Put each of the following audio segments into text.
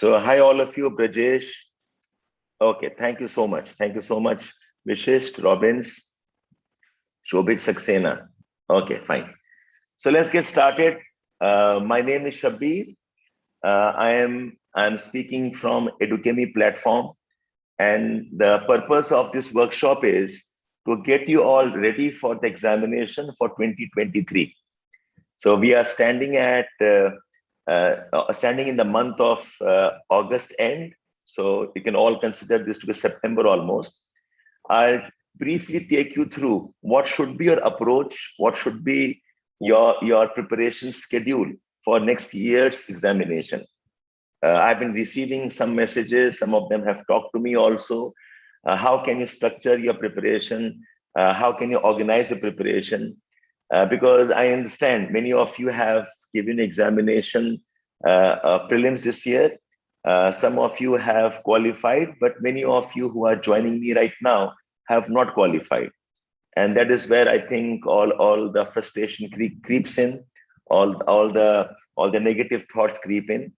So hi all of you, Brajesh. Okay, thank you so much. Thank you so much, Vishist, Robbins, Shobit Saxena. Okay, fine. So let's get started. My name is Shabbir. I am speaking from Edukemy platform, and the purpose of this workshop is to get you all ready for the examination for 2023. So we are standing standing in the month of August end. So you can all consider this to be September almost. I'll briefly take you through what should be your approach, what should be your preparation schedule for next year's examination. I've been receiving some messages. Some of them have talked to me also. How can you structure your preparation? How can you organize your preparation? Because I understand many of you have given examination prelims this year. Some of you have qualified, but many of you who are joining me right now have not qualified. And that is where I think all the frustration creeps in, all the negative thoughts creep in.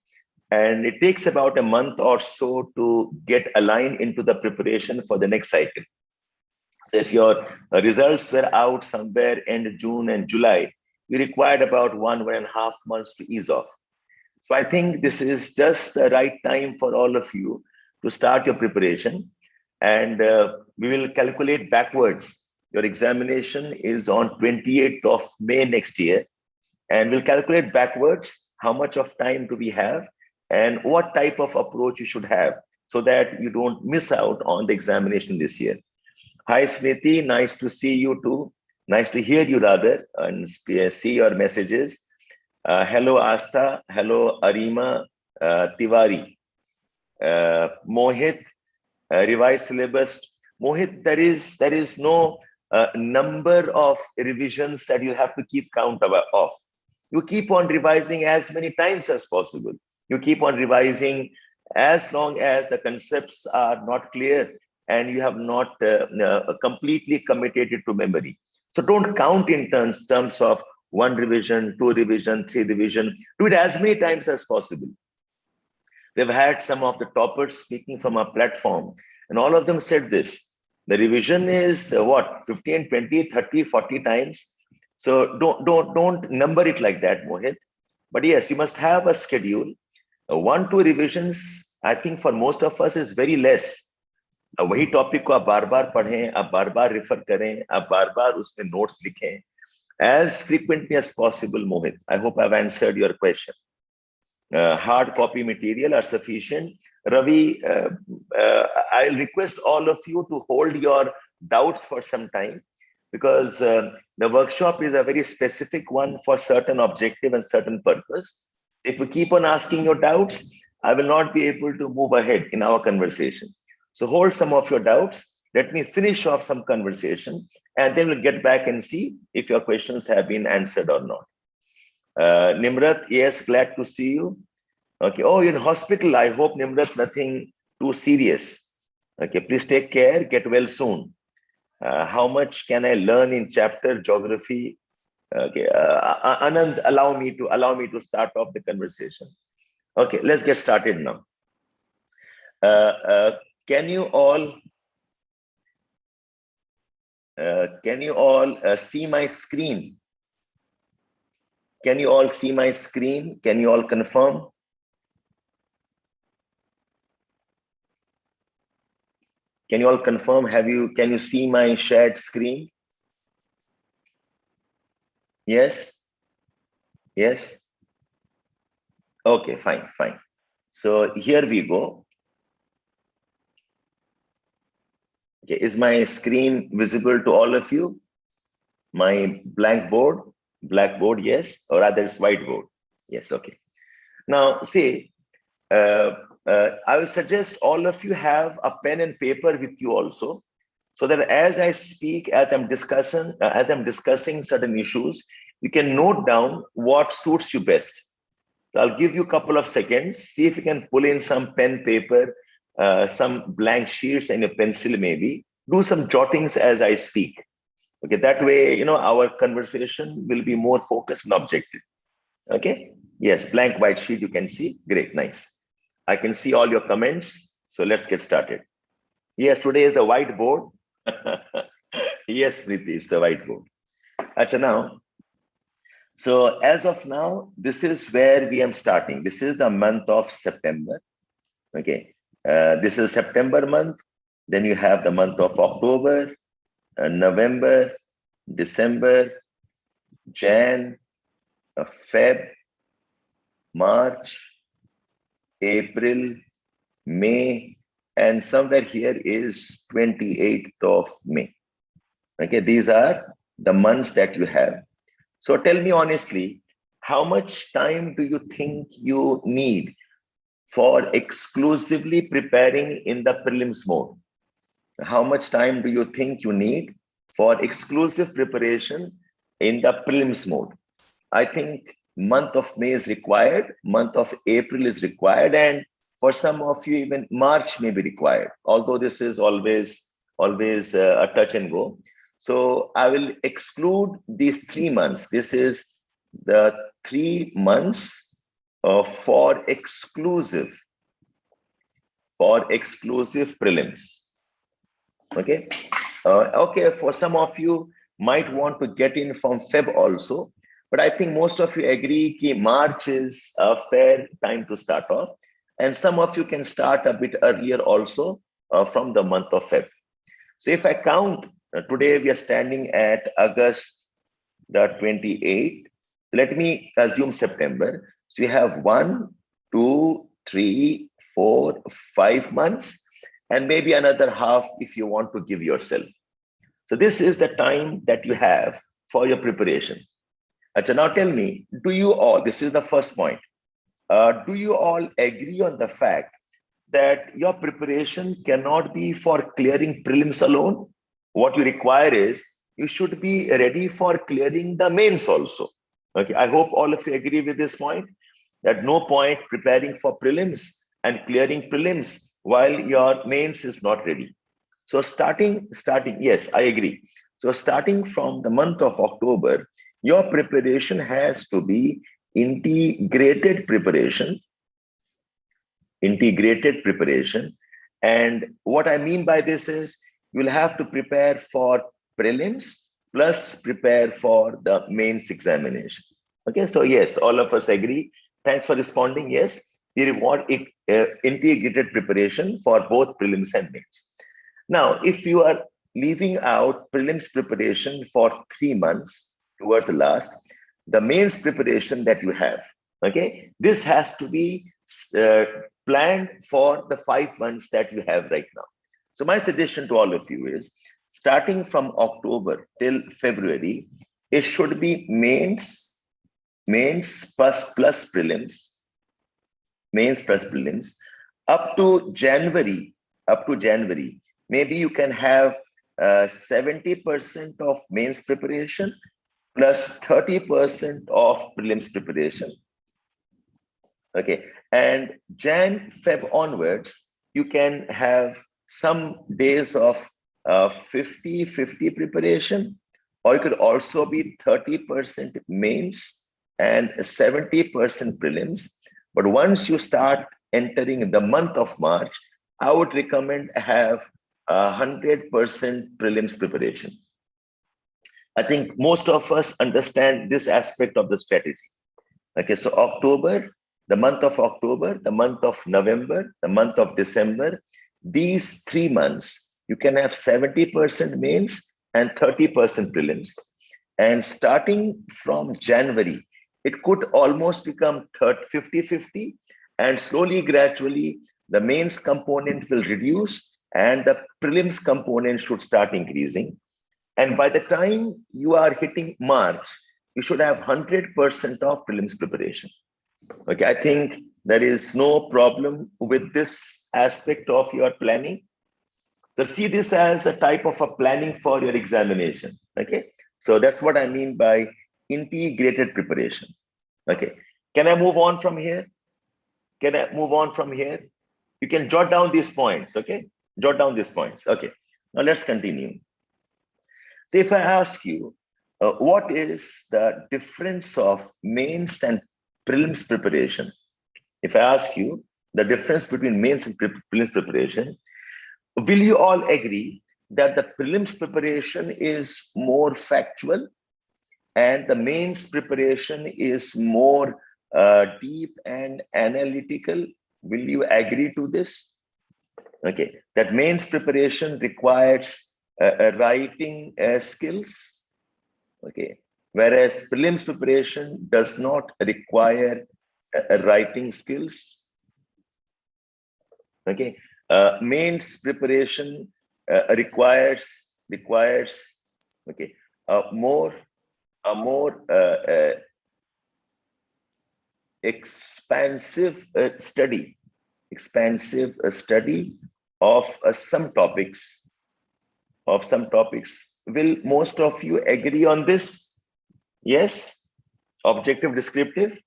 And it takes about a month or so to get aligned into the preparation for the next cycle. So if your results were out somewhere end June and July, you required about 1.5 months to ease off. So I think this is just the right time for all of you to start your preparation. And we will calculate backwards. Your examination is on 28th of May next year. And we'll calculate backwards how much of time do we have and what type of approach you should have so that you don't miss out on the examination this year. Hi, Smriti. Nice to see you too. Nice to hear you rather and see your messages. Hello, Asta. Hello, Arima Tiwari. Mohit, revised syllabus. Mohit, there is no number of revisions that you have to keep count of. You keep on revising as many times as possible. You keep on revising as long as the concepts are not clear and you have not completely committed it to memory. So don't count in terms of 1 revision, 2 revision, 3 revision. Do it as many times as possible. We've had some of the toppers speaking from our platform, and all of them said this. The revision is 15, 20, 30, 40 times. So don't number it like that, Mohit. But yes, you must have a schedule. 1, 2 revisions, I think for most of us is very less. वही topic को आप बार बार पढ़ें, आप बार बार refer करें, आप बार बार उसमें notes लिखें. As frequently as possible, Mohit. I hope I've answered your question. Hard copy material are sufficient. Ravi, I'll request all of you to hold your doubts for some time because the workshop is a very specific one for certain objective and certain purpose. If you keep on asking your doubts, I will not be able to move ahead in our conversation. So hold some of your doubts. Let me finish off some conversation and then we'll get back and see if your questions have been answered or not. Nimrat, yes, glad to see you. Okay. Oh, you're in hospital. I hope, Nimrat, nothing too serious. Okay, please take care. Get well soon. How much can I learn in chapter geography? Okay, Anand, allow me to start off the conversation. Okay, let's get started now. Can you all see my screen? Can you all see my screen? Can you all confirm? Can you all confirm? Can you see my shared screen? Yes? Yes? Okay, fine. So here we go. Okay, is my screen visible to all of you? My blackboard, yes, or rather it's whiteboard. Yes, okay. Now, see, I will suggest all of you have a pen and paper with you also, so that as I speak, as I'm discussing certain issues, you can note down what suits you best. So I'll give you a couple of seconds, see if you can pull in some pen, paper, some blank sheets and a pencil maybe. Do some jottings as I speak. Okay, that way, our conversation will be more focused and objective. Okay, yes, blank white sheet you can see. Great, nice. I can see all your comments. So let's get started. Yes, today is the whiteboard. Yes, Preeti, it's the whiteboard. Acha, now, so as of now, this is where we am starting. This is the month of September. Okay. This is September month. Then you have the month of October, November, December, Jan, Feb, March, April, May, and somewhere here is 28th of May. Okay, these are the months that you have. So tell me honestly, how much time do you think you need for exclusively preparing in the prelims mode? How much time do you think you need for exclusive preparation in the prelims mode? I think month of May is required, month of April is required, and for some of you, even March may be required, although this is always a touch and go. So I will exclude these 3 months. This is the 3 months for exclusive prelims. Okay. Okay, for some of you might want to get in from Feb also, but I think most of you agree that March is a fair time to start off, and some of you can start a bit earlier also from the month of Feb. So if I count, today we are standing at August the 28th. Let me assume September. So you have 1, 2, 3, 4, 5 months, and maybe another half if you want to give yourself. So this is the time that you have for your preparation. Achha, now tell me, do you all, this is the first point, do you all agree on the fact that your preparation cannot be for clearing prelims alone? What you require is, you should be ready for clearing the mains also. Okay, I hope all of you agree with this point, that no point preparing for prelims and clearing prelims while your mains is not ready. So starting, yes, I agree. So starting from the month of October, your preparation has to be integrated preparation. And what I mean by this is, you'll have to prepare for prelims plus prepare for the mains examination. Okay, so yes, all of us agree. Thanks for responding. Yes, we want integrated preparation for both prelims and mains. Now, if you are leaving out prelims preparation for 3 months towards the last, the mains preparation that you have, okay, this has to be planned for the 5 months that you have right now. So my suggestion to all of you is, starting from October till February, it should be mains plus prelims, up to January. Maybe you can have 70% of mains preparation plus 30% of prelims preparation. Okay, and Jan, Feb onwards, you can have some days of 50-50 preparation, or it could also be 30% mains and 70% prelims. But once you start entering the month of March, I would recommend have 100% prelims preparation. I think most of us understand this aspect of the strategy. Okay, so October, the month of October, the month of November, the month of December, these 3 months, you can have 70% mains and 30% prelims. And starting from January, it could almost become 50-50, and slowly, gradually, the mains component will reduce and the prelims component should start increasing. And by the time you are hitting March, you should have 100% of prelims preparation. Okay, I think there is no problem with this aspect of your planning. So see this as a type of a planning for your examination. Okay, so that's what I mean by integrated preparation. Okay, can I move on from here? You can jot down these points. Okay, jot down these points. Okay, now let's continue. So if I ask you, what is the difference of mains and prelims preparation? If I ask you, the difference between mains and prelims preparation, will you all agree that the prelims preparation is more factual and the mains preparation is more deep and analytical? Will you agree to this? Okay, that mains preparation requires writing skills, okay, whereas prelims preparation does not require writing skills. Okay, mains preparation requires okay a more expansive study of some topics. Will most of you agree on this? Yes, objective, descriptive.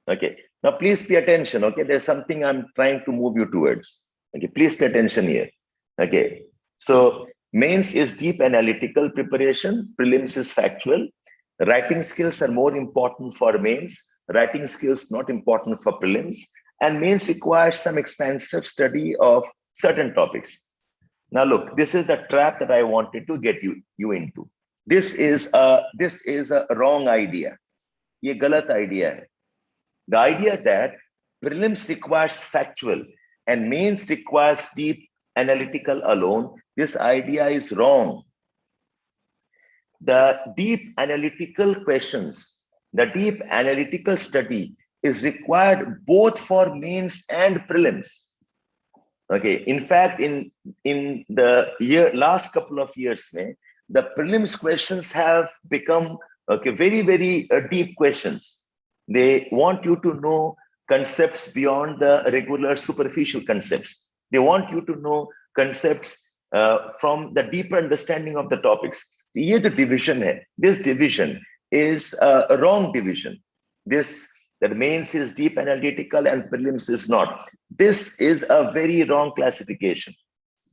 Okay, now please pay attention. Okay, there's something I'm trying to move you towards. Okay, please pay attention here. Okay, so mains is deep analytical preparation, prelims is factual. Writing skills are more important for mains, writing skills not important for prelims, and mains requires some expansive study of certain topics. Now look, this is the trap that I wanted to get you into. This is a wrong idea. Ye galat idea hai. The idea that prelims requires factual and mains requires deep analytical alone, this idea is wrong. The deep analytical questions, the deep analytical study is required both for mains and prelims. Okay, in fact, in the last couple of years, the prelims questions have become very deep questions. They want you to know concepts beyond the regular superficial concepts. They want you to know concepts from the deeper understanding of the topics. Ye the division hai. This division is a wrong division. That mains is deep analytical and prelims is not. This is a very wrong classification.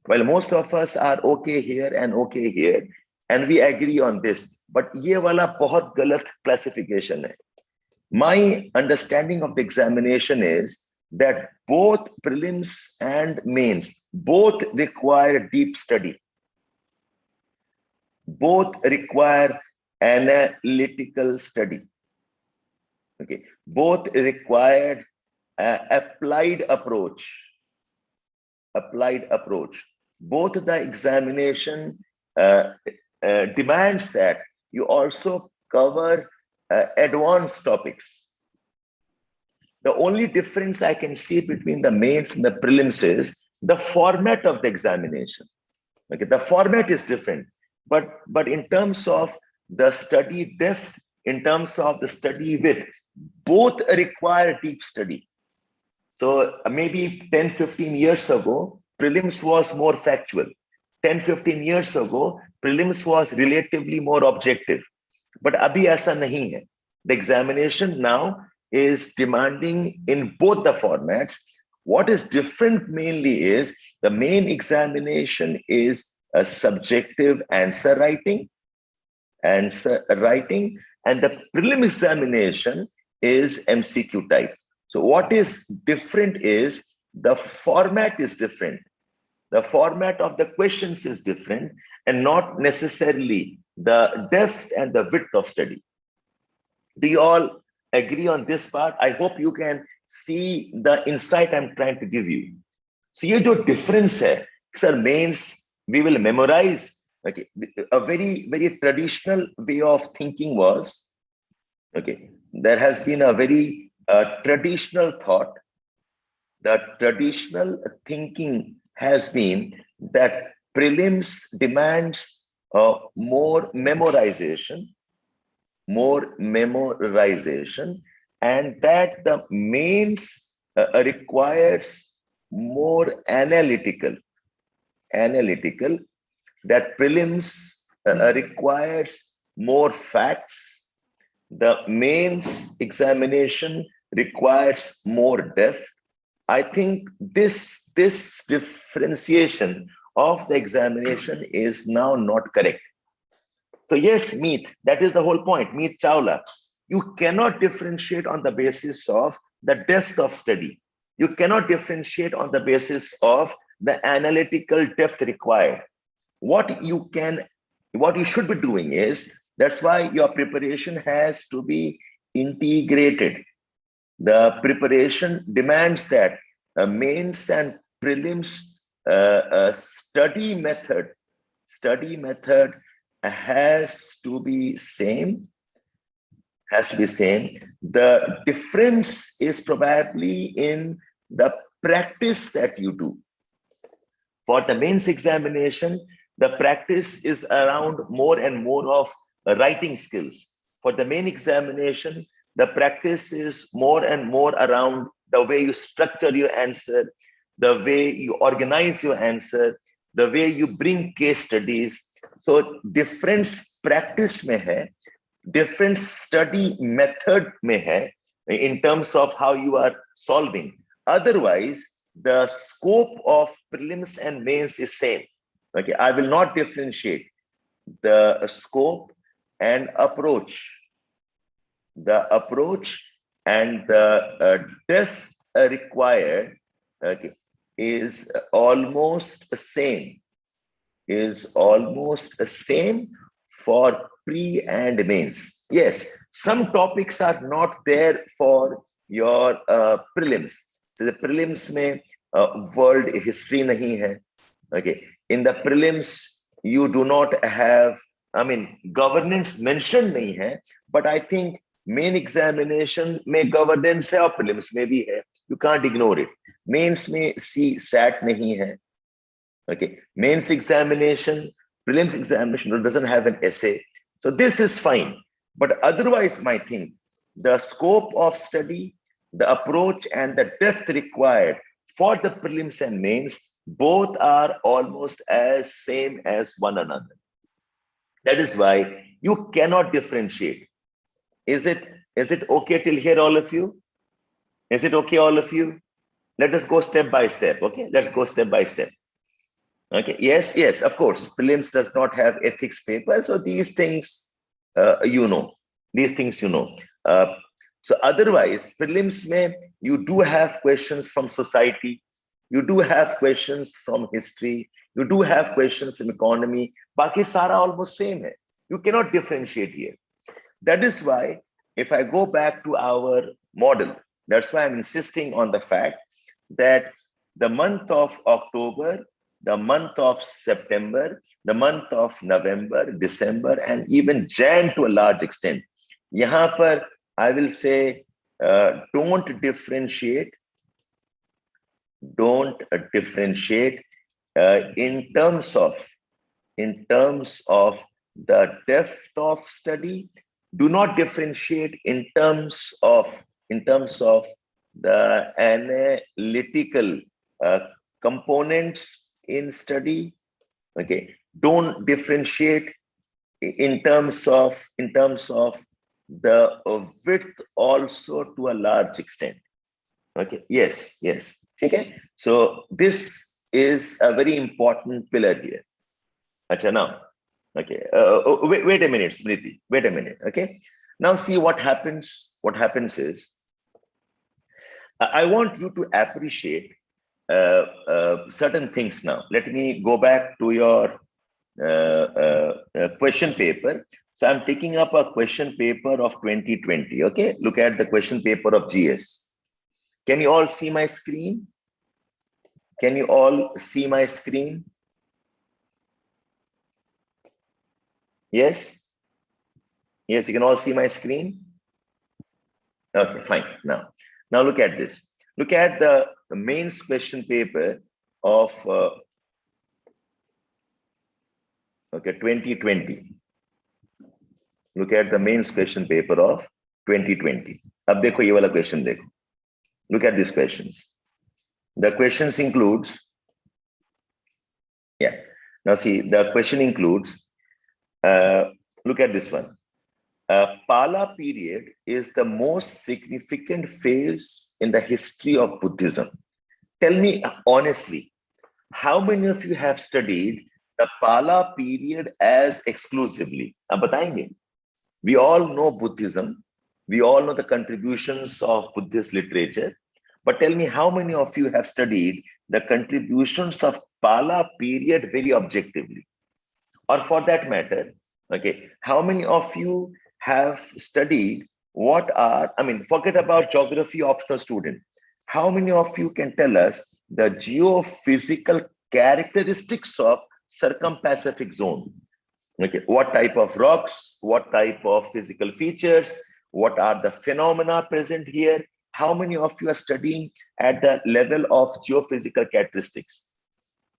While most of us are okay here and okay here, and we agree on this, but ye wala bahut galat classification hai. My understanding of the examination is that both prelims and mains, both require deep study. Both require analytical study. Okay, both require applied approach. Both the examination demands that you also cover advanced topics. The only difference I can see between the mains and the prelims is the format of the examination. Okay, the format is different, but in terms of the study depth, in terms of the study width, both require deep study. So maybe 10-15 years ago, prelims was more factual. 10-15 years ago, prelims was relatively more objective. But abhi aisa nahi hai. The examination now is demanding in both the formats. What is different mainly is the main examination is a subjective answer writing, and the prelim examination is MCQ type. So what is different is the format is different. The format of the questions is different and not necessarily the depth and the width of study. Do you all agree on this part? I hope you can see the insight I'm trying to give you. So ये जो difference है, sir, mains we will memorize. Okay, a very traditional way of thinking was, okay, there has been a very traditional thought. The traditional thinking has been that prelims demands more memorization, and that the mains requires more analytical, that prelims requires more facts, the mains examination requires more depth. I think this differentiation of the examination is now not correct. So yes, meat, that is the whole point, meat chawla. You cannot differentiate on the basis of the depth of study. You cannot differentiate on the basis of the analytical depth required. What you should be doing is, that's why your preparation has to be integrated. The preparation demands that mains and prelims study method has to be same. The difference is probably in the practice that you do. For the mains examination, the practice is around more and more of writing skills. For the main examination, the practice is more and more around the way you structure your answer, the way you organize your answer, the way you bring case studies. So difference practice mein hai, different study method mein hai, in terms of how you are solving. Otherwise, the scope of prelims and mains is same. Okay, I will not differentiate the scope and approach. The approach and the depth required, okay, is almost the same. For pre and mains. Yes, some topics are not there for your prelims. So the prelims mein world history nahi hai. Okay, in the prelims you do not have, governance mentioned nahi hai, but I think main examination mein governance hai aur prelims mein bhi hai. You can't ignore it. Mains mein SAT nahi hai. Okay, mains examination, prelims examination doesn't have an essay. So this is fine. But otherwise, my thing, the scope of study, the approach and the depth required for the prelims and mains, both are almost as same as one another. That is why you cannot differentiate. Is it okay till here, all of you? Is it okay, all of you? Let us go step by step. Okay, let's go step by step. Okay, yes, of course, prelims does not have ethics paper. So these things, these things, so otherwise, prelims mein, you do have questions from society. You do have questions from history. You do have questions from economy. Baki sara almost same hai. You cannot differentiate here. That is why, if I go back to our model, that's why I'm insisting on the fact that the month of October, the month of September, the month of November, December, and even Jan to a large extent. Yahan par, I will say, don't differentiate in terms of the depth of study. Do not differentiate in terms of the analytical components in study. Okay, don't differentiate in terms of the width also to a large extent. Okay, yes. Okay, so this is a very important pillar here. Acha, now, okay, wait a minute, Smriti, wait a minute. Okay, now see what happens. What happens is, I want you to appreciate certain things now. Let me go back to your question paper. So I'm taking up a question paper of 2020. Okay, look at the question paper of GS. Can you all see my screen? Can you all see my screen? Yes? Yes, you can all see my screen? Okay, fine. Now look at this. Look at the mains question paper of 2020. Look at the mains question paper of 2020. Ab dekho ye wala question dekho. Look at these questions. The questions includes, now see, the question includes, look at this one. Pala period is the most significant phase in the history of Buddhism. Tell me honestly, how many of you have studied the Pala period as exclusively? Ab batayenge. We all know Buddhism. We all know the contributions of Buddhist literature. But tell me, how many of you have studied the contributions of Pala period very objectively? Or for that matter, okay, how many of you have studied what are, I mean, forget about geography optional student. How many of you can tell us the geophysical characteristics of circum-Pacific zone? Okay, what type of rocks, what type of physical features, what are the phenomena present here? How many of you are studying at the level of geophysical characteristics?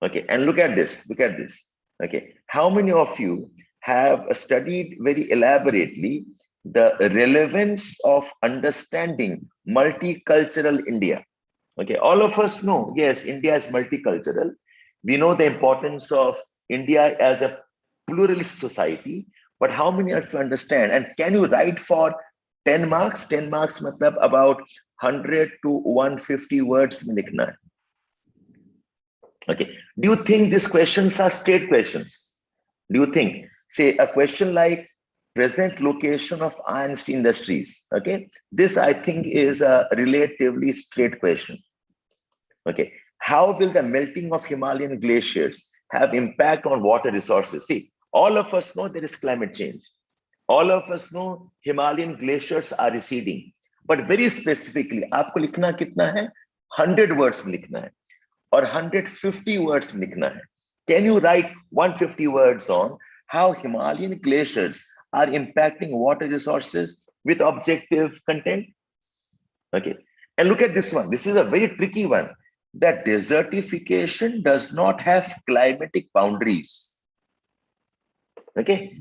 Okay, and look at this, look at this. Okay, how many of you have studied very elaborately the relevance of understanding multicultural India? Okay, all of us know, yes, India is multicultural. We know the importance of India as a pluralist society, but how many of you understand? And can you write for 10 marks? 10 marks matlab about 100 to 150 words mein likhna hai. Okay. Do you think these questions are straight questions? Do you think, say, a question like present location of iron and steel industries? Okay. This, I think, is a relatively straight question. Okay. How will the melting of Himalayan glaciers have impact on water resources? See, all of us know there is climate change. All of us know Himalayan glaciers are receding. But very specifically, आपको लिखना कितना है? 100 words में लिखना है. Or 150 words likhna hai. Can you write 150 words on how Himalayan glaciers are impacting water resources with objective content? Okay. And look at this one. This is a very tricky one. That desertification does not have climatic boundaries. Okay.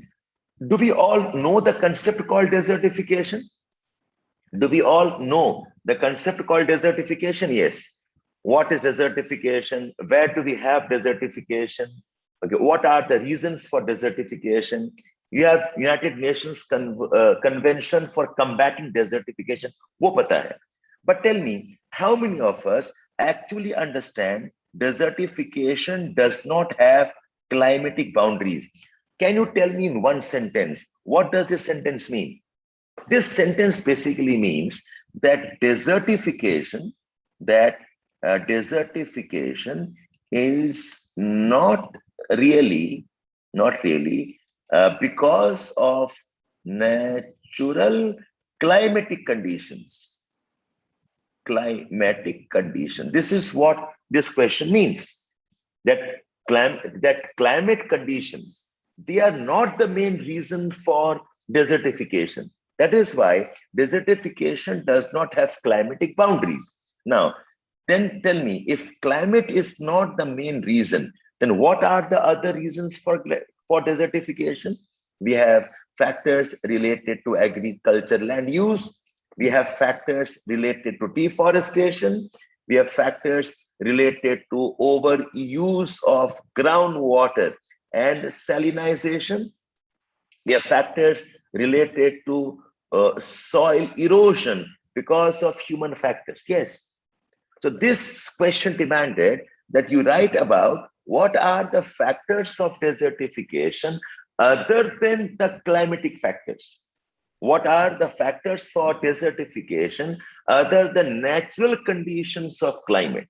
Do we all know the concept called desertification? Do we all know the concept called desertification? Yes. What is desertification? Where do we have desertification? Okay, what are the reasons for desertification? You have United Nations Convention for Combating Desertification. वो पता है. But tell me, how many of us actually understand desertification does not have climatic boundaries? Can you tell me in one sentence, what does this sentence mean? This sentence basically means that desertification is not really because of natural climatic conditions. This is what this question means. That climate conditions, they are not the main reason for desertification. That is why desertification does not have climatic boundaries. Now, then tell me, if climate is not the main reason, then what are the other reasons for desertification? We have factors related to agriculture land use. We have factors related to deforestation. We have factors related to overuse of groundwater and salinization. We have factors related to soil erosion because of human factors. Yes. So this question demanded that you write about what are the factors of desertification other than the climatic factors. What are the factors for desertification other than natural conditions of climate?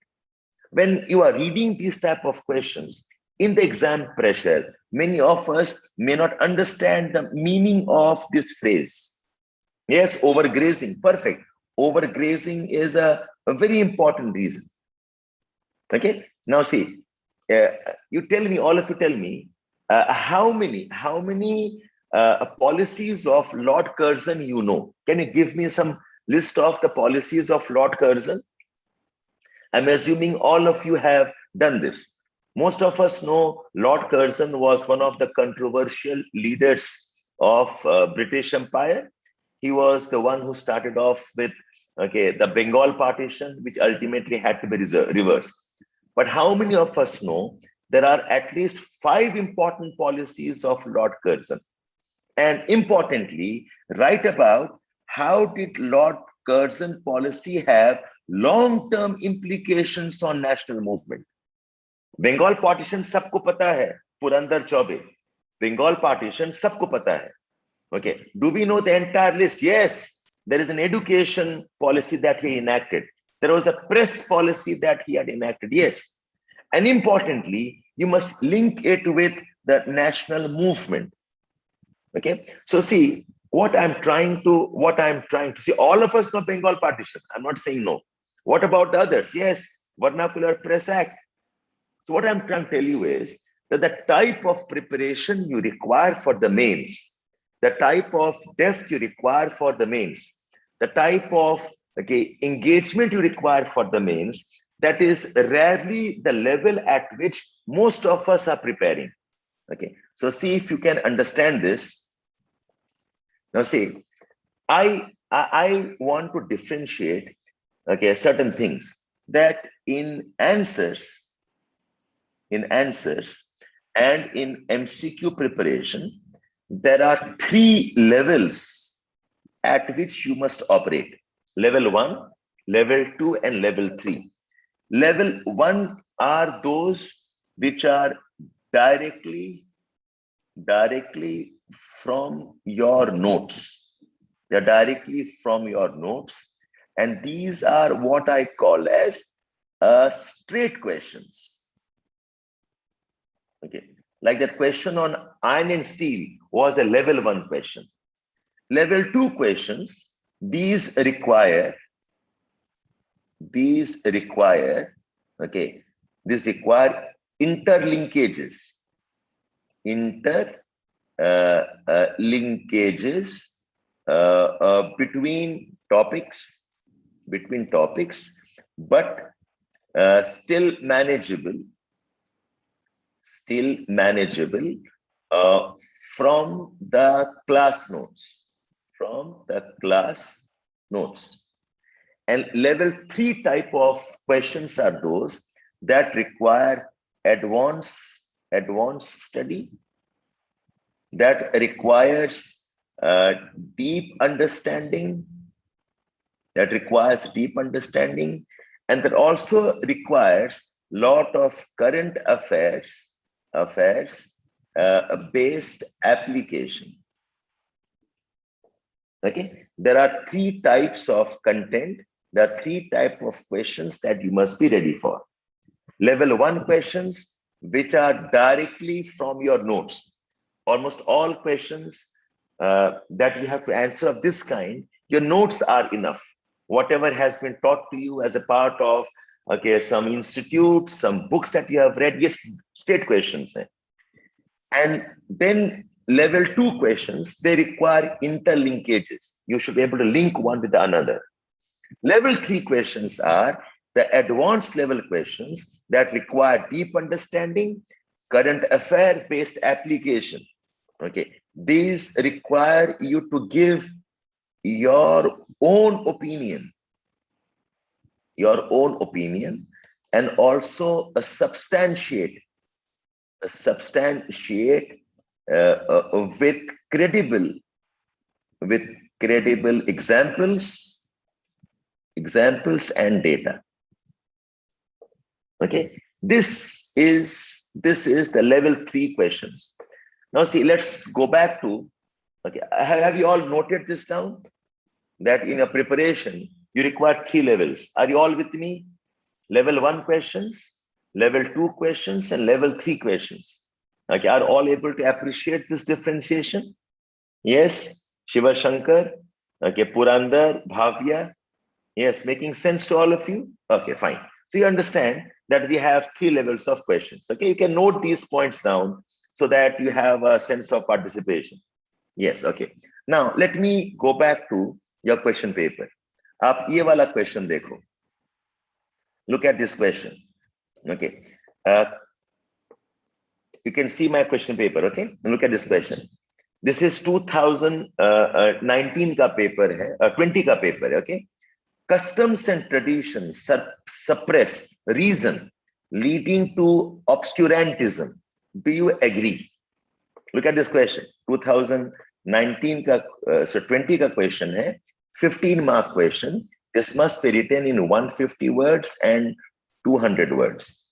When you are reading these type of questions in the exam pressure, many of us may not understand the meaning of this phrase. Yes, overgrazing, perfect. Overgrazing is a very important reason. Okay, now see, you tell me, all of you tell me, how many policies of Lord Curzon you know? Can you give me some list of the policies of Lord Curzon? I'm assuming all of you have done this. Most of us know Lord Curzon was one of the controversial leaders of British Empire. He was the one who started off with the Bengal partition, which ultimately had to be reversed. But how many of us know there are at least 5 important policies of Lord Curzon? And importantly, write about how did Lord Curzon policy have long-term implications on national movement. Bengal partition सबको पता है, Purandar Choubey. Bengal partition सबको पता है. Okay, do we know the entire list? Yes, there is an education policy that he enacted. There was a press policy that he had enacted. Yes. And importantly, you must link it with the national movement. Okay. So see, what I'm trying to see, all of us know Bengal partition. I'm not saying no. What about the others? Yes, Vernacular Press Act. So what I'm trying to tell you is that the type of preparation you require for the mains, the type of depth you require for the mains, the type of engagement you require for the mains, that is rarely the level at which most of us are preparing. Okay, so see if you can understand this. Now see, I want to differentiate certain things, that in answers and in MCQ preparation, there are 3 levels at which you must operate. Level 1, level 2, and level 3. Level 1 are those which are directly from your notes. They're directly from your notes. And these are what I call as straight questions. Okay, like that question on iron and steel was a level 1 question. Level 2 questions, these require interlinkages, between topics, but still manageable from the class notes. And level 3 type of questions are those that require advanced study, that requires deep understanding, and that also requires lot of current affairs based application. Okay, there are 3 types of content. There are 3 types of questions that you must be ready for. Level 1 questions, which are directly from your notes. Almost all questions that you have to answer of this kind, your notes are enough. Whatever has been taught to you as a part of some institute, some books that you have read, yes, state questions. And then level 2 questions, they require interlinkages. You should be able to link one with another. Level 3 questions are the advanced level questions that require deep understanding, current affair based application. Okay, these require you to give your own opinion, and also substantiate with credible examples and data. Okay, this is the level 3 questions. Now see, let's go back to, have you all noted this down? That in a preparation, you require 3 levels. Are you all with me? Level 1 questions, level 2 questions, and level 3 questions. Okay, are all able to appreciate this differentiation? Yes, Shiva Shankar, okay, Purandar, Bhavya. Yes, making sense to all of you? Okay, fine. So you understand that we have 3 levels of questions. Okay, you can note these points down so that you have a sense of participation. Yes, okay. Now, let me go back to your question paper. Aap ye wala question dekho. Look at this question. Okay. You can see my question paper, okay? Look at this question. This is 2019 ka paper hai, 20 ka paper hai, okay? Customs and traditions suppress reason, leading to obscurantism. Do you agree? Look at this question. 2019 ka, 20 ka question hai, 15 mark question. This must be written in 150 words and 200 words.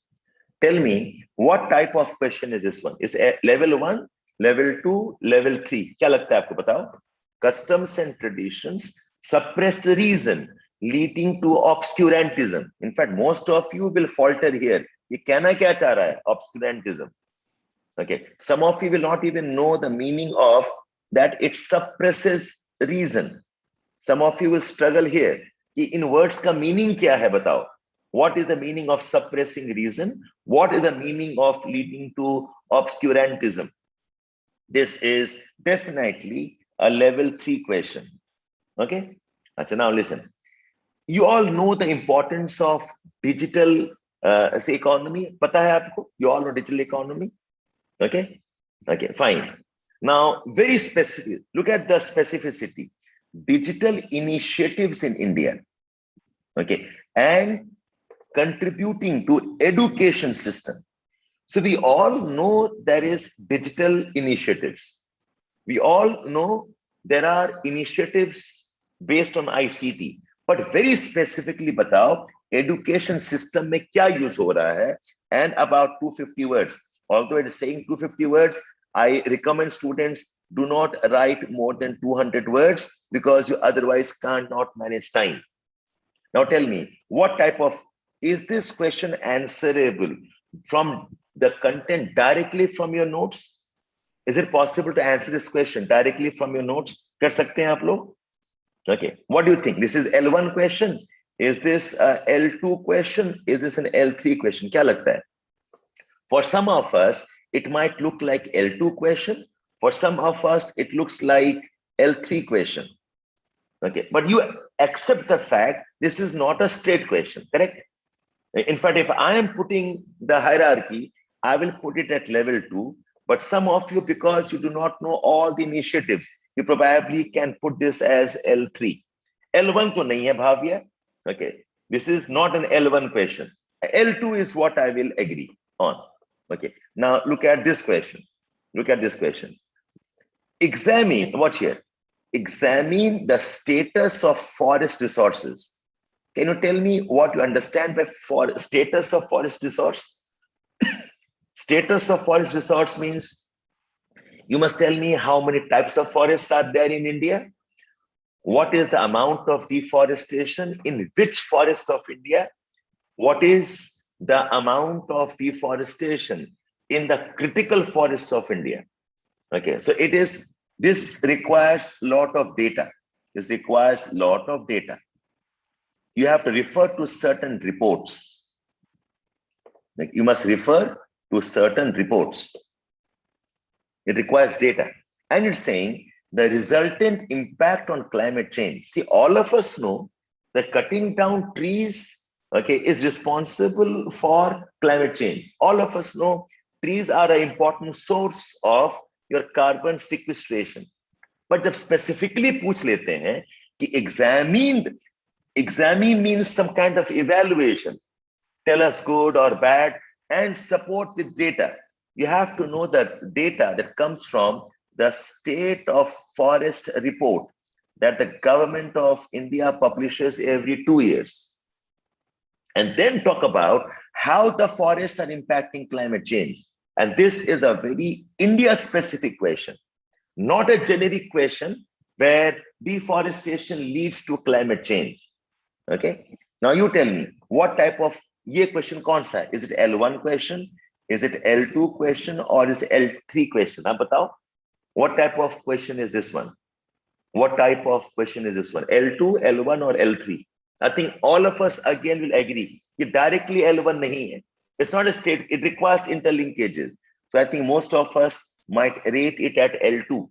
Tell me, what type of question is this one? Is it level 1, level 2, level 3? Kya lagta hai aapko, batao? Customs and traditions suppress reason, leading to obscurantism. In fact, most of you will falter here. Ye कहना क्या चाह रहा है? Obscurantism. Okay. Some of you will not even know the meaning of that. It suppresses reason. Some of you will struggle here. In words का meaning क्या है बताओ? What is the meaning of suppressing reason? What is the meaning of leading to obscurantism? This is definitely a level 3 question. Okay. Achha, now listen. You all know the importance of digital economy. Pata hai aapko? You all know digital economy. Okay. Okay. Fine. Now, very specific. Look at the specificity. Digital initiatives in India. Okay. And contributing to education system. So we all know there is digital initiatives. We all know there are initiatives based on ICT, but very specifically batao education system mein kya use ho raha hai, and about 250 words. Although it is saying 250 words, I recommend students do not write more than 200 words because you otherwise cannot manage time. Now tell me, what type of, is this question answerable from the content directly from your notes? Is it possible to answer this question directly from your notes? Kar sakte hain aap log? Okay, what do you think? This is L1 question. Is this a L2 question? Is this an L3 question? Kya lagta hai? For some of us, it might look like L2 question. For some of us, it looks like L3 question. Okay, but you accept the fact this is not a straight question, correct? In fact, if I am putting the hierarchy, I will put it at level 2. But some of you, because you do not know all the initiatives, you probably can put this as L3. L1 to nahi hai bhavya. Okay, this is not an L1 question. L2 is what I will agree on. Okay, now look at this question. Look at this question. Examine, watch here. Examine the status of forest resources. Can you tell me what you understand by status of forest resource? Status of forest resource means you must tell me how many types of forests are there in India. What is the amount of deforestation in which forest of India? What is the amount of deforestation in the critical forests of India? Okay, so it is, this requires a lot of data. This requires a lot of data. You have to refer to certain reports. Like you must refer to certain reports. It requires data. And it's saying the resultant impact on climate change. See, all of us know that cutting down trees, okay, is responsible for climate change. All of us know trees are an important source of your carbon sequestration. But jab specifically पूछ लेते हैं कि examine means some kind of evaluation. Tell us good or bad and support with data. You have to know the data that comes from the state of forest report that the government of India publishes every 2 years. And then talk about how the forests are impacting climate change. And this is a very India-specific question, not a generic question where deforestation leads to climate change. Okay. Now you tell me what type of ye question kaun sa hai? Is it L1 question? Is it L2 question or is it L3 question? Aap batao. What type of question is this one? What type of question is this one? L2, L1 or L3? I think all of us again will agree. It directly L1 nahi hai. It's not a state, it requires interlinkages. So I think most of us might rate it at L2.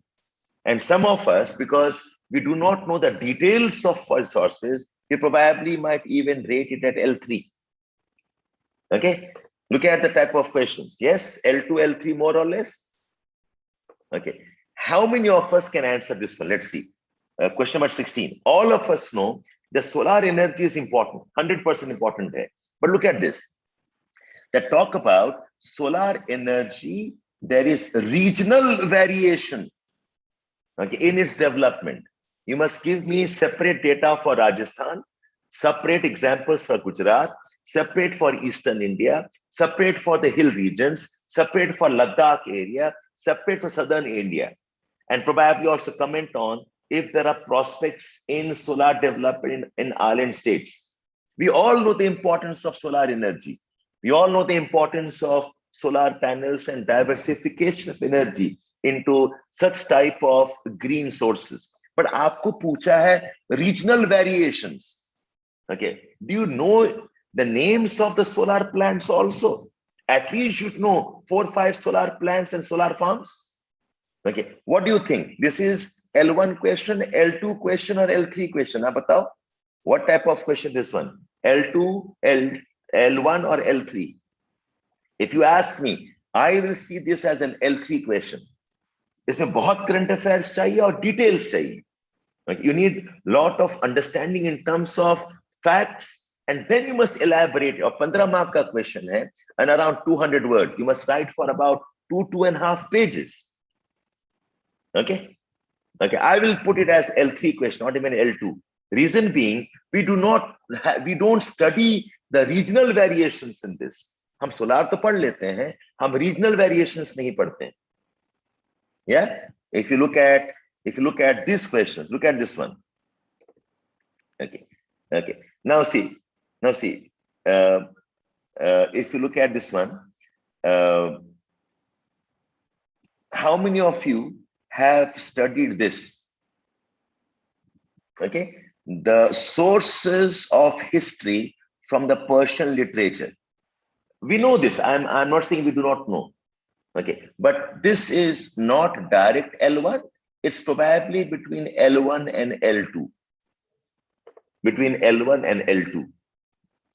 And some of us, because we do not know the details of resources, we probably might even rate it at L3. Okay, look at the type of questions. Yes, L2, L3 more or less. Okay, how many of us can answer this one? Let's see. Question number 16. All of us know the solar energy is important, 100% important there. But look at this. That talk about solar energy, there is regional variation, okay, in its development. You must give me separate data for Rajasthan, separate examples for Gujarat, separate for Eastern India, separate for the hill regions, separate for Ladakh area, separate for Southern India. And probably also comment on if there are prospects in solar development in island states. We all know the importance of solar energy. We all know the importance of solar panels and diversification of energy into such type of green sources. But आपको पूछा है regional variations. Okay, do you know the names of the solar plants also? At least you should know 4 or 5 solar plants and solar farms. Okay, what do you think? This is L1 question, L2 question, or L3 question? Now, batao, what type of question this one? L2, L1, or L3? If you ask me, I will see this as an L3 question. इसमें बहुत current affairs चाहिए और details चाहिए. Like you need lot of understanding in terms of facts, and then you must elaborate. Your 15 mark ka question hai, and around 200 words. You must write for about 2.5 pages. Okay. Okay. I will put it as L3 question, not even L2. Reason being, we don't study the regional variations in this. हम solar तो पढ़ लेते हैं, हम regional variations नहीं पढ़ते हैं. Yeah. If you look at these questions, look at this one. Okay. Okay. Now see. If you look at this one, how many of you have studied this? Okay. The sources of history from the Persian literature. We know this. I'm not saying we do not know. Okay. But this is not direct L1. It's probably between L1 and L2. Between L1 and L2.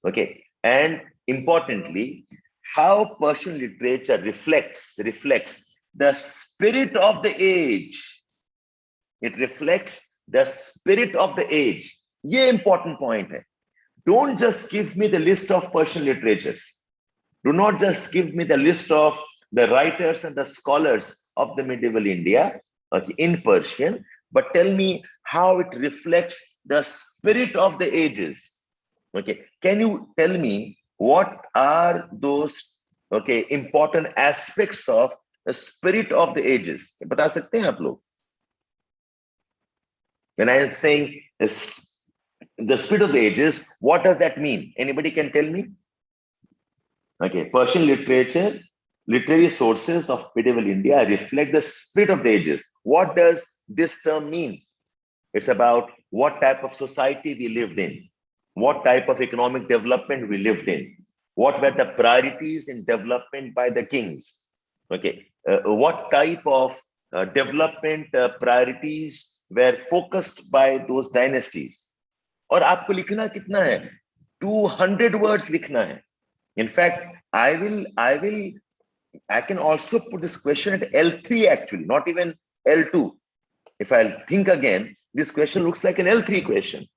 Okay. And importantly, how Persian literature reflects the spirit of the age. It reflects the spirit of the age. Ye important point hai. Don't just give me the list of Persian literatures. Do not just give me the list of the writers and the scholars of the medieval India, okay, in Persian, but tell me how it reflects the spirit of the ages. Okay, can you tell me what are those, okay, important aspects of the spirit of the ages? बता सकते हैं आप लोग? When I am saying the spirit of the ages, what does that mean? Anybody can tell me? Okay, Persian literature, literary sources of medieval India reflect the spirit of the ages. What does this term mean? It's about what type of society we lived in, what type of economic development we lived in, what were the priorities in development by the kings. Okay, what type of development priorities were focused by those dynasties. और आपको लिखना कितना है? 200 words लिखना है. In fact, I can also put this question at L3 actually, not even L2. If I think again, this question looks like an L3 question.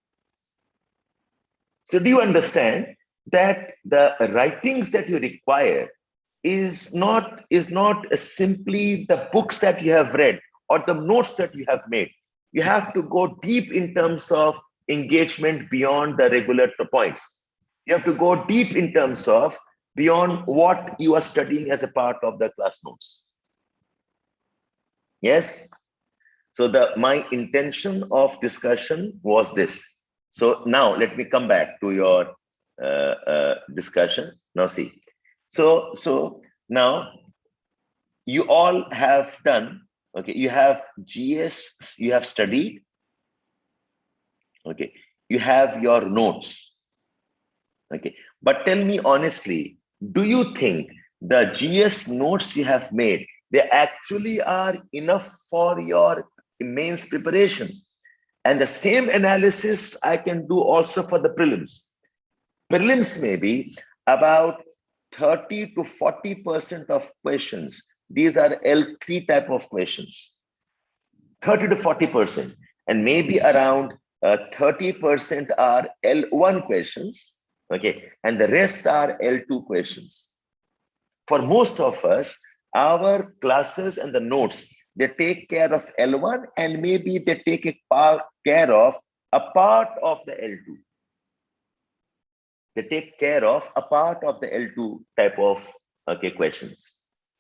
So do you understand that the writings that you require is not simply the books that you have read or the notes that you have made? You have to go deep in terms of engagement beyond the regular points. You have to go deep in terms of beyond what you are studying as a part of the class notes. Yes. So my intention of discussion was this. So now let me come back to your discussion. Now see. So now you all have done, okay, you have GS, you have studied, okay, you have your notes, okay, but tell me honestly, do you think the GS notes you have made, they actually are enough for your mains preparation? And the same analysis I can do also for the prelims. Prelims may be about 30 to 40% of questions. These are L3 type of questions, 30 to 40%, and maybe around 30% are L1 questions, okay, and the rest are L2 questions. For most of us, our classes and the notes, they take care of L1 and maybe they take care of a part of the L2. They take care of a part of the L2 type of, okay, questions.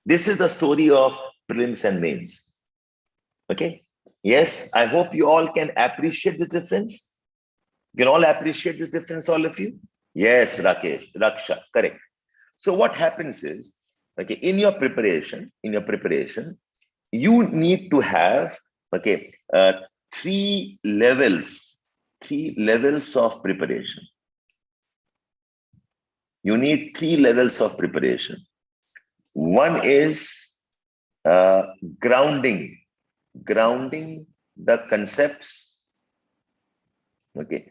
This is the story of prelims and mains. Okay. Yes, I hope you all can appreciate this difference. You can all appreciate this difference, all of you? Yes, Rakesh, Raksha, correct. So what happens is, okay, in your preparation, you need to have, okay, three levels of preparation. You need 3 levels of preparation. One is grounding the concepts, okay,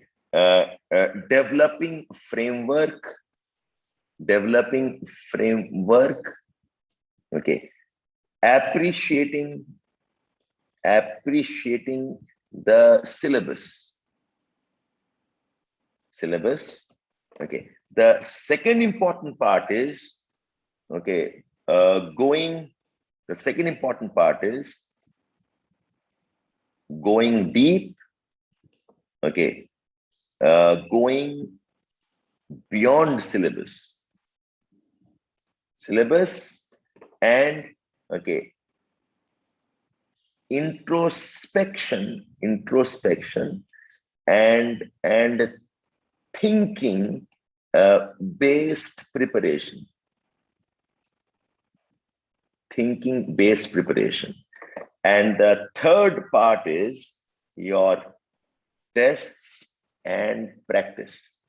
developing framework, okay, appreciating the syllabus, okay. The second important part is, okay, going deep, okay, going beyond syllabus, and, okay, introspection and thinking based preparation. And the third part is your tests and practice.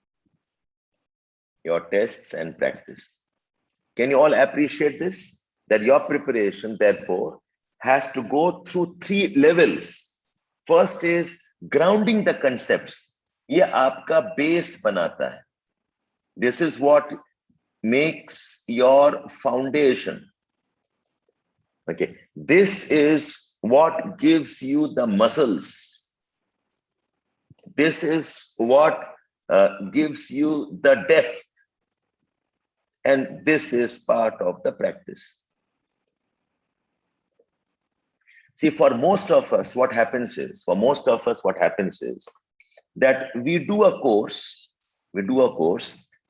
Can you all appreciate this? That your preparation, therefore, has to go through 3 levels. First is grounding the concepts. ये आपका base बनाता है. This is what makes your foundation. Okay, this is what gives you the muscles. This is what gives you the depth. And this is part of the practice. See, for most of us, what happens is that we do a course.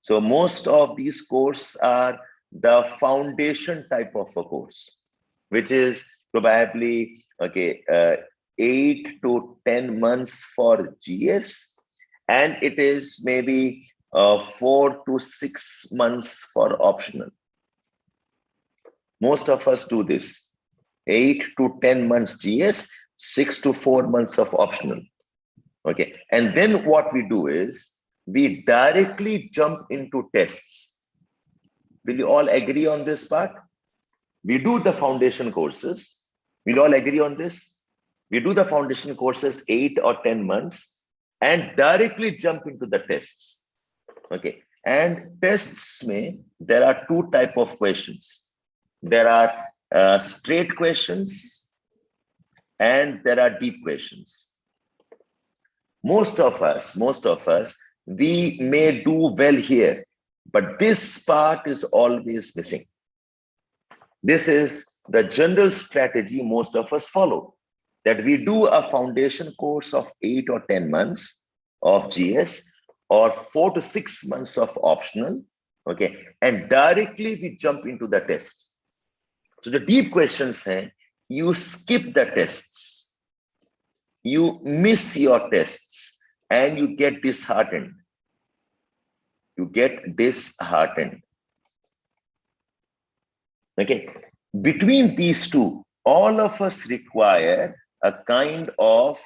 So most of these courses are the foundation type of a course, which is probably, okay, 8 to 10 months for GS, and it is maybe 4 to 6 months for optional. Most of us do this. 8 to 10 months GS, 6 to 4 months of optional. Okay, and then what we do is we directly jump into tests. Will you all agree on this part? We do the foundation courses. We'll all agree on this. We do the foundation courses 8 or 10 months and directly jump into the tests. Okay, and tests there are 2 types of questions. There are straight questions and there are deep questions. Most of us, we may do well here, but this part is always missing. This is the general strategy most of us follow, that we do a foundation course of 8 or 10 months of GS or 4 to 6 months of optional, okay, and directly we jump into the test. So the deep questions say, you skip the tests, you miss your tests, and you get disheartened. Okay, between these two, all of us require a kind of,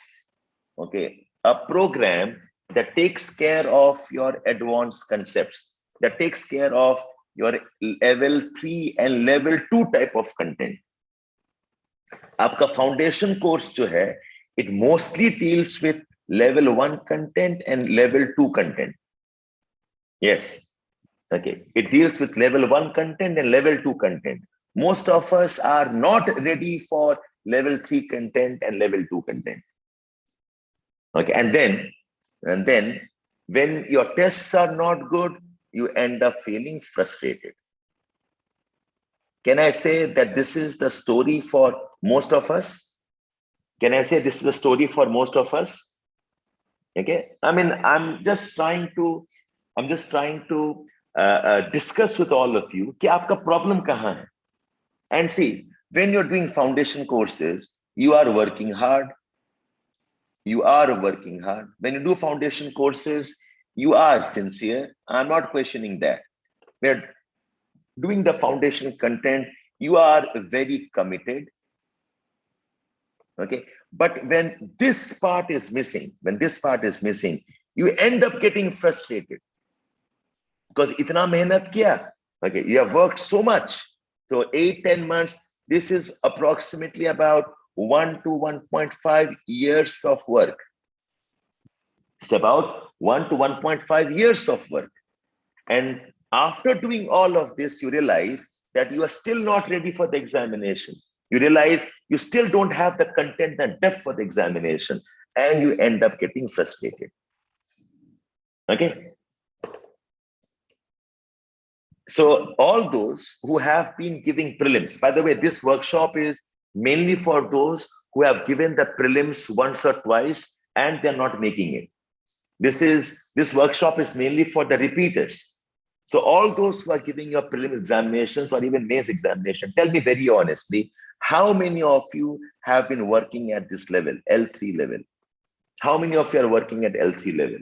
okay, a program that takes care of your advanced concepts, that takes care of your level 3 and level 2 type of content. आपका foundation course जो है, it mostly deals with level 1 content and level 2 content. Yes. Okay, it deals with level 1 content and level 2 content. Most of us are not ready for level 3 content and level 2 content. Okay, and then when your tests are not good, you end up feeling frustrated. Can I say that this is the story for most of us? Can I say this is the story for most of us? Okay, I mean, I'm just trying to discuss with all of you कि आपका problem कहाँ है? And see, when you're doing foundation courses, you are working hard, You are working hard. When you do foundation courses, you are sincere. I'm not questioning that. We're doing the foundation content. You are very committed. Okay. But when this part is missing, you end up getting frustrated because itna mehnat kiya. Okay. You have worked so much. So 8-10 months, this is approximately about 1 to 1.5 years of work. It's about 1 to 1.5 years of work. And after doing all of this, you realize that you are still not ready for the examination. You realize you still don't have the content and depth for the examination, and you end up getting frustrated. Okay. So all those who have been giving prelims, by the way, this workshop is mainly for those who have given the prelims once or twice and they're not making it. This workshop is mainly for the repeaters. So all those who are giving your prelim examinations or even mains examination, tell me very honestly, how many of you have been working at this level, L3 level? How many of you are working at L3 level?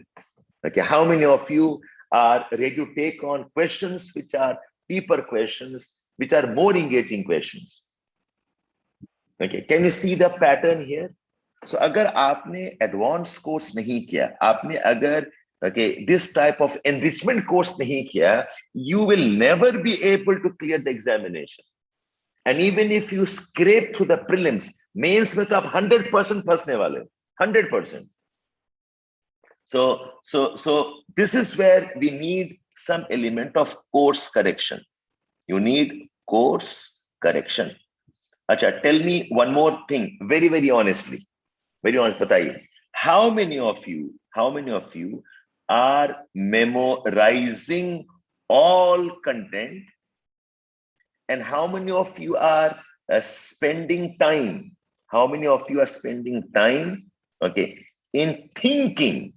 Okay, how many of you are ready to take on questions which are deeper questions, which are more engaging questions? Okay, can you see the pattern here? So अगर आपने advanced course नहीं किया, आपने अगर this type of enrichment course nahi kiya, you will never be able to clear the examination. And even if you scrape through the prelims, mains mein to aap 100% phasne wale, 100%. So this is where we need some element of course correction. You need course correction. Acha, tell me one more thing, very, very honestly. Very honest, bataiye. How many of you are memorizing all content, and how many of you are spending time? How many of you are spending time, okay, in thinking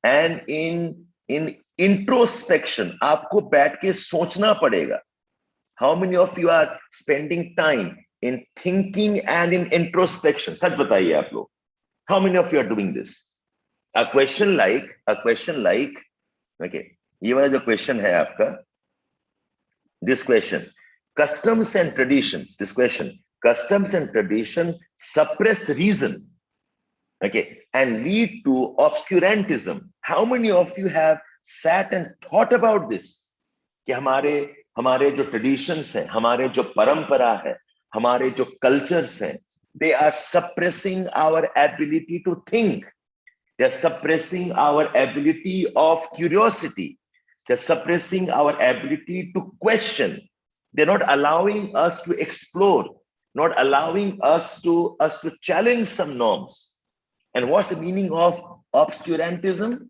and in introspection? आपको बैठ के सोचना पड़ेगा. How many of you are spending time in thinking and in introspection? सच बताइए आप लोग. How many of you are doing this? A question like, okay, ये वाला जो question है आपका, this question, customs and traditions, this question, customs and tradition suppress reason, okay, and lead to obscurantism. How many of you have sat and thought about this? कि हमारे जो traditions हैं, हमारे जो परंपरा है, हमारे जो cultures हैं, they are suppressing our ability to think. They're suppressing our ability of curiosity. They're suppressing our ability to question. They're not allowing us to explore, not allowing us to challenge some norms. And what's the meaning of obscurantism?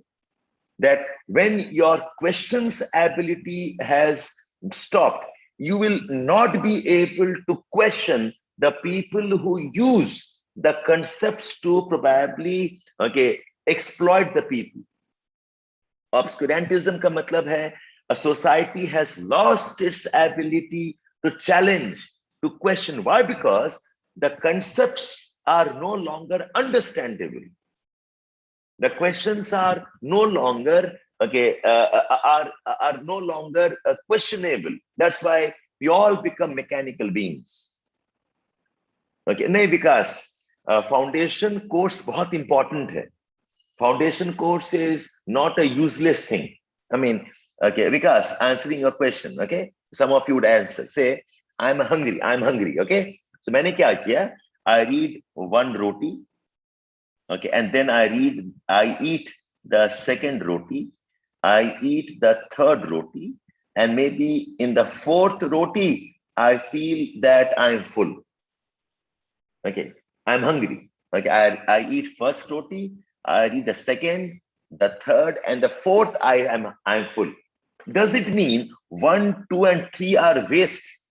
That when your questions ability has stopped, you will not be able to question the people who use the concepts to probably, okay, exploit the people. Obscurantism ka matlab hai a society has lost its ability to challenge, to question. Why? Because the concepts are no longer understandable. The questions are no longer are no longer questionable. That's why we all become mechanical beings. Okay, nahi Vikas, foundation course बहुत important है. Foundation course is not a useless thing. I mean, okay, Vikas, answering your question, okay? Some of you would answer, say, I'm hungry, okay? So मैंने क्या किया? I read one roti, okay, and then I eat the second roti, I eat the third roti, and maybe in the fourth roti, I feel that I'm full. Okay, I'm hungry. Okay, I eat first roti, I read the second, the third, and the fourth, I'm full. Does it mean 1, 2, and 3 are waste?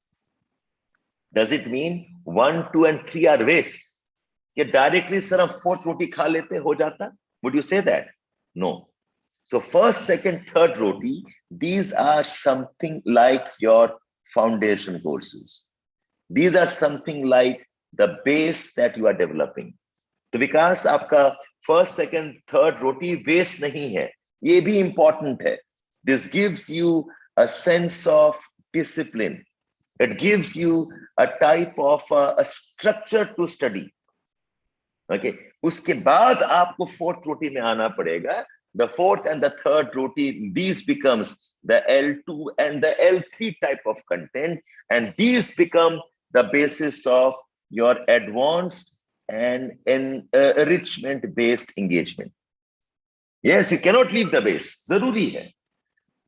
Does it mean 1, 2, and 3 are waste? Yeah, directly sir, fourth roti kha lete ho jata? Would you say that? No. So first, second, third roti, these are something like your foundation courses. These are something like the base that you are developing. तो विकास आपका first second third रोटी waste नहीं है, ये भी important है. This gives you a sense of discipline, it gives you a type of a structure to study. Okay, उसके बाद आपको फोर्थ रोटी में आना पड़ेगा. The fourth and the third roti, these becomes the L2 and the L3 type of content, and these become the basis of your advanced and enrichment based engagement. Yes, you cannot leave the base, zaruri hai.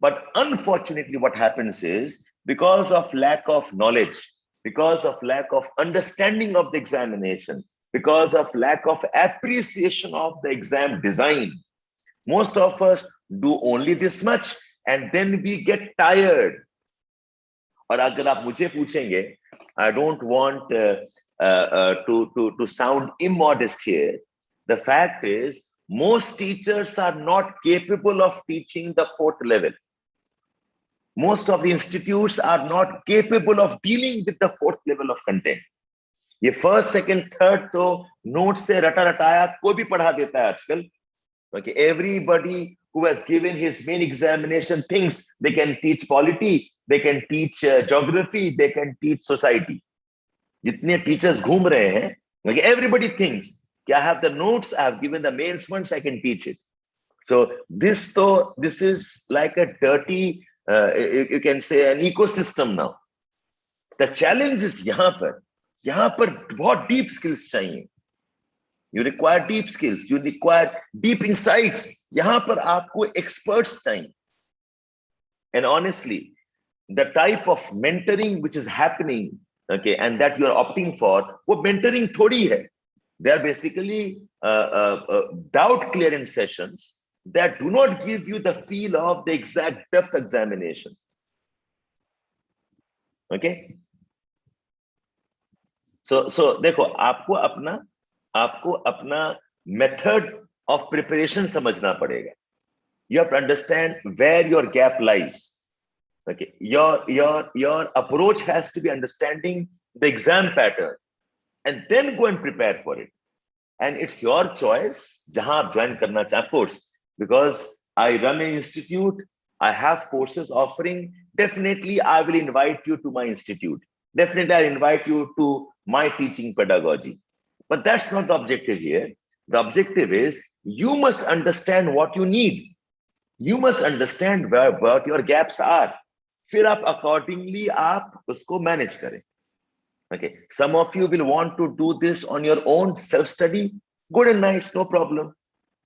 But unfortunately what happens is, because of lack of knowledge, because of lack of understanding of the examination, because of lack of appreciation of the exam design, most of us do only this much and then we get tired. और अगर आप मुझे पूछेंगे, I don't want to sound immodest here. The fact is, most teachers are not capable of teaching the fourth level. Most of the institutes are not capable of dealing with the fourth level of content. ये first second third तो note से रटा रटाया कोई भी पढ़ा देता है आजकल. Okay, everybody who has given his main examination thinks they can teach polity, they can teach geography, they can teach society. जितने teachers घूम रहे हैं, okay, everybody thinks, I have the notes, I have given the mains ones, I can teach it. So this is like a dirty, you can say an ecosystem now. The challenge is यहाँ पर बहुत deep skills चाहिए. You require deep skills, you require deep insights. यहाँ पर आपको experts चाहिए. And honestly, the type of mentoring which is happening, okay, and that you are opting for, वो mentoring थोड़ी है. They are basically doubt clearance sessions that do not give you the feel of the exact depth examination. Okay? So देखो, आपको अपना method of preparation समझना पड़ेगा. You have to understand where your gap lies. Okay, your approach has to be understanding the exam pattern and then go and prepare for it. And it's your choice जहां आप join करना चाहें. Of course, because I run an institute, I have courses offering. Definitely, I will invite you to my institute. Definitely, I invite you to my teaching pedagogy. But that's not the objective here. The objective is you must understand what you need. You must understand what your gaps are. फिर आप accordingly आप उसको manage करें. Okay. Some of you will want to do this on your own self-study. Good and nice, no problem.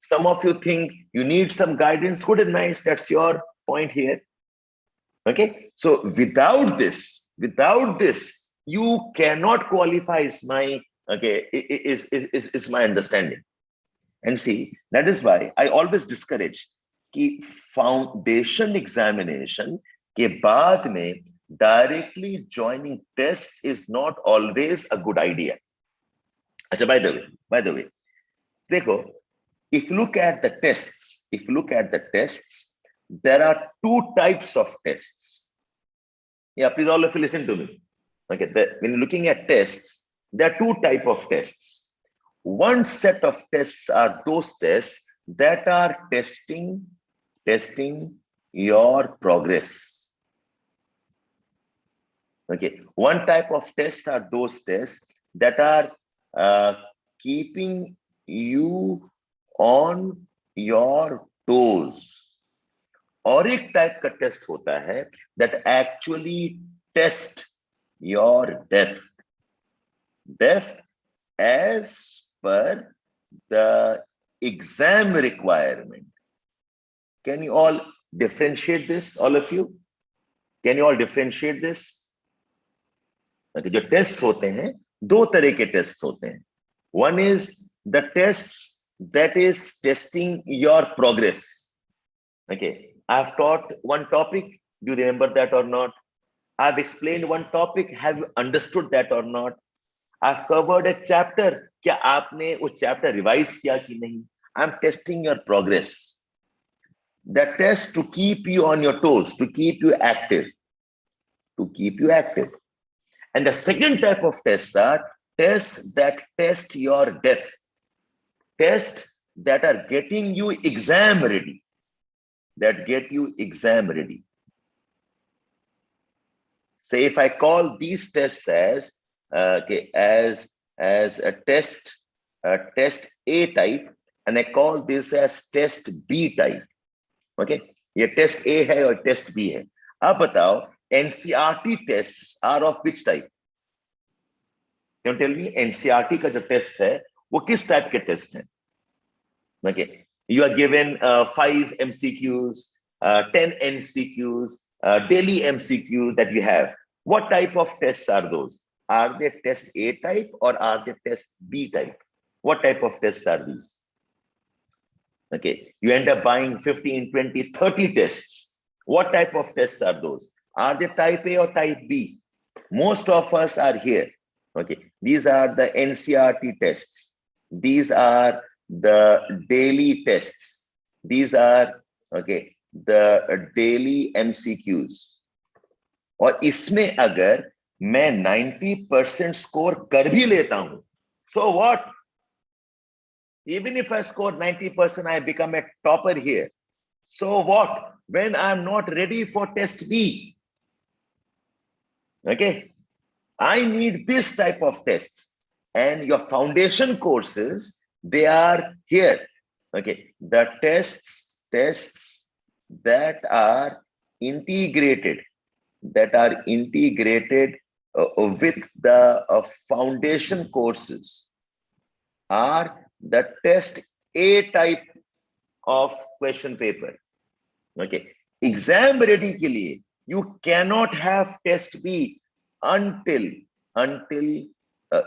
Some of you think you need some guidance. Good and nice. That's your point here. Okay. So without this, you cannot qualify. Is my understanding. And see, that is why I always discourage कि foundation examination के बाद में directly joining tests is not always a good idea. अच्छा, by the way, देखो, if you look at the tests, there are two types of tests. Yeah, please all of you listen to me. Okay, when you're looking at tests, there are two types of tests. One set of tests are those tests that are testing your progress. Okay, one type of tests are those tests that are keeping you on your toes. और एक type का test होता है that actually test your depth as per the exam requirement. Can you all differentiate this, all of you? Can you all differentiate this? Okay, जो test होते हैं, दो तरह के टेस्ट होते हैं. One is the tests that is testing your progress. Okay, I've taught one topic. Do you remember that or not? I've explained one topic. Have you understood that or not? I've covered a chapter. क्या आपने वो chapter revise किया कि नहीं? I'm testing your progress. The test to keep you on your toes, to keep you active. And the second type of tests are tests that test your depth. tests that are getting you exam ready, that get you exam ready. Say if I call these tests as as a test A type, and I call this as test B type. Okay, ये test A है और test B है. अब बताओ NCERT tests are of which type? Can you tell me? NCERT का जो test है वो किस type के test है? Okay, you are given 5 MCQs, 10 NCQs, daily MCQs that you have. What type of tests are those? Are they test A type or are they test B type? What type of tests are these? Okay, you end up buying 15, 20, 30 tests. What type of tests are those? Are they type A or type B? Most of us are here. Okay, these are the NCERT tests. These are the daily tests. These are the daily MCQs. और इसमें अगर मैं 90% score कर भी लेता हूं, so what? Even if I score 90%, I become a topper here. So what? When I'm not ready for test B, okay, I need this type of tests. And your foundation courses, they are here. Okay, the tests that are integrated, with the foundation courses are the test A type of question paper. Okay, exam ready ke liye, you cannot have test B until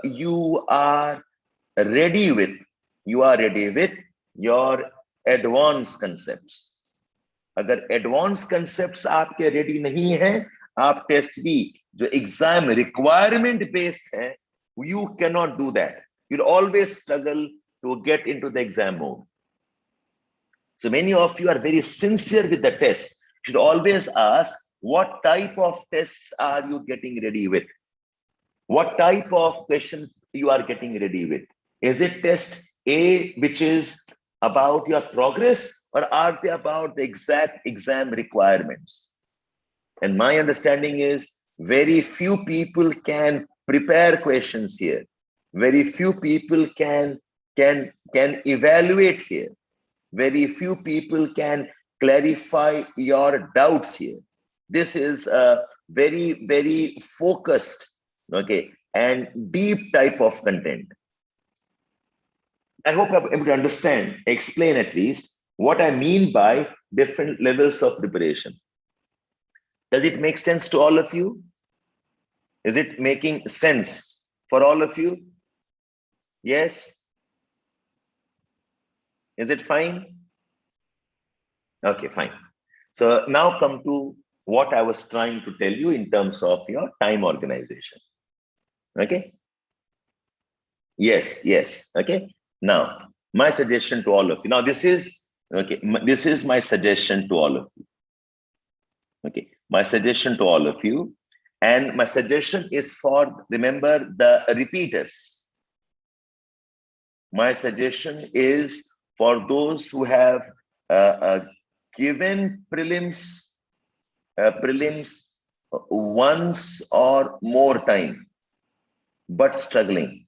you are ready with your advanced concepts. अगर advanced concepts आपके ready नहीं है, आप test B जो exam requirement based है, you cannot do that. You'll always struggle to get into the exam mode. So many of you are very sincere with the tests. You should always ask, what type of tests are you getting ready with? What type of question you are getting ready with? Is it test A, which is about your progress, or are they about the exact exam requirements? And my understanding is very few people can prepare questions here. Very few people can evaluate here. Very few people can clarify your doubts here. This is a very, very focused, okay, and deep type of content. I hope I'm able to understand, explain at least what I mean by different levels of preparation. Does it make sense to all of you? Is it making sense for all of you? Yes? Is it fine? Okay, fine. So now come to what I was trying to tell you in terms of your time organization. Okay? Yes, yes. Okay. Now, my suggestion to all of you. Now, this is my suggestion to all of you. Okay, my suggestion to all of you. And my suggestion is for, remember, the repeaters. My suggestion is for those who have given prelims once or more time, but struggling.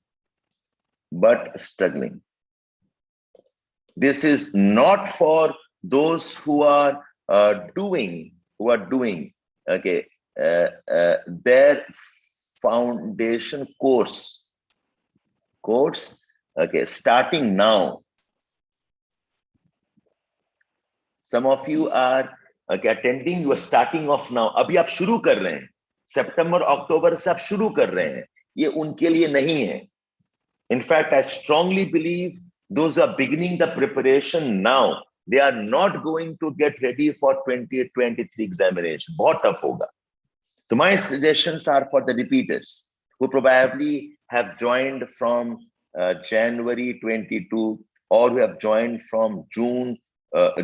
This is not for those who are doing their foundation course, okay, starting now. Some of you are attending, you are starting off now. अभी आप शुरू कर रहे हैं, सितंबर अक्टूबर से आप शुरू कर रहे हैं, ये उनके लिए नहीं है. In fact, I strongly believe those who are beginning the preparation now, they are not going to get ready for 2023 examination. बहुत tough होगा. So my suggestions are for the repeaters who probably have joined from January 22 or who have joined from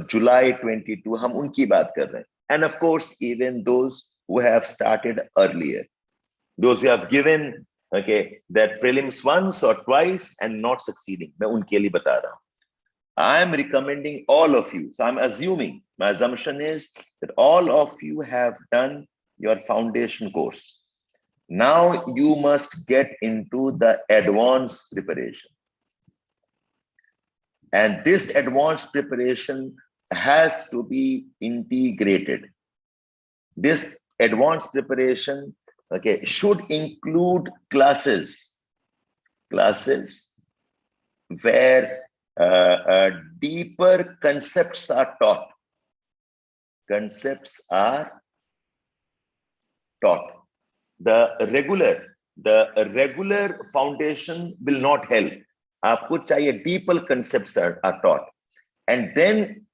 July 22. हम उनकी बात कर रहे हैं. And of course, even those who have started earlier, those who have given that prelims once or twice and not succeeding, मैं उनके लिए बता रहा हूँ. I am recommending all of you. So I'm assuming, my assumption is that all of you have done your foundation course. Now you must get into the advanced preparation. And this advanced preparation has to be integrated. This advanced preparation, okay, should include classes where deeper concepts are taught. Concepts are taught. The regular foundation will not help. आपको चाहिए deeper concepts are taught. And then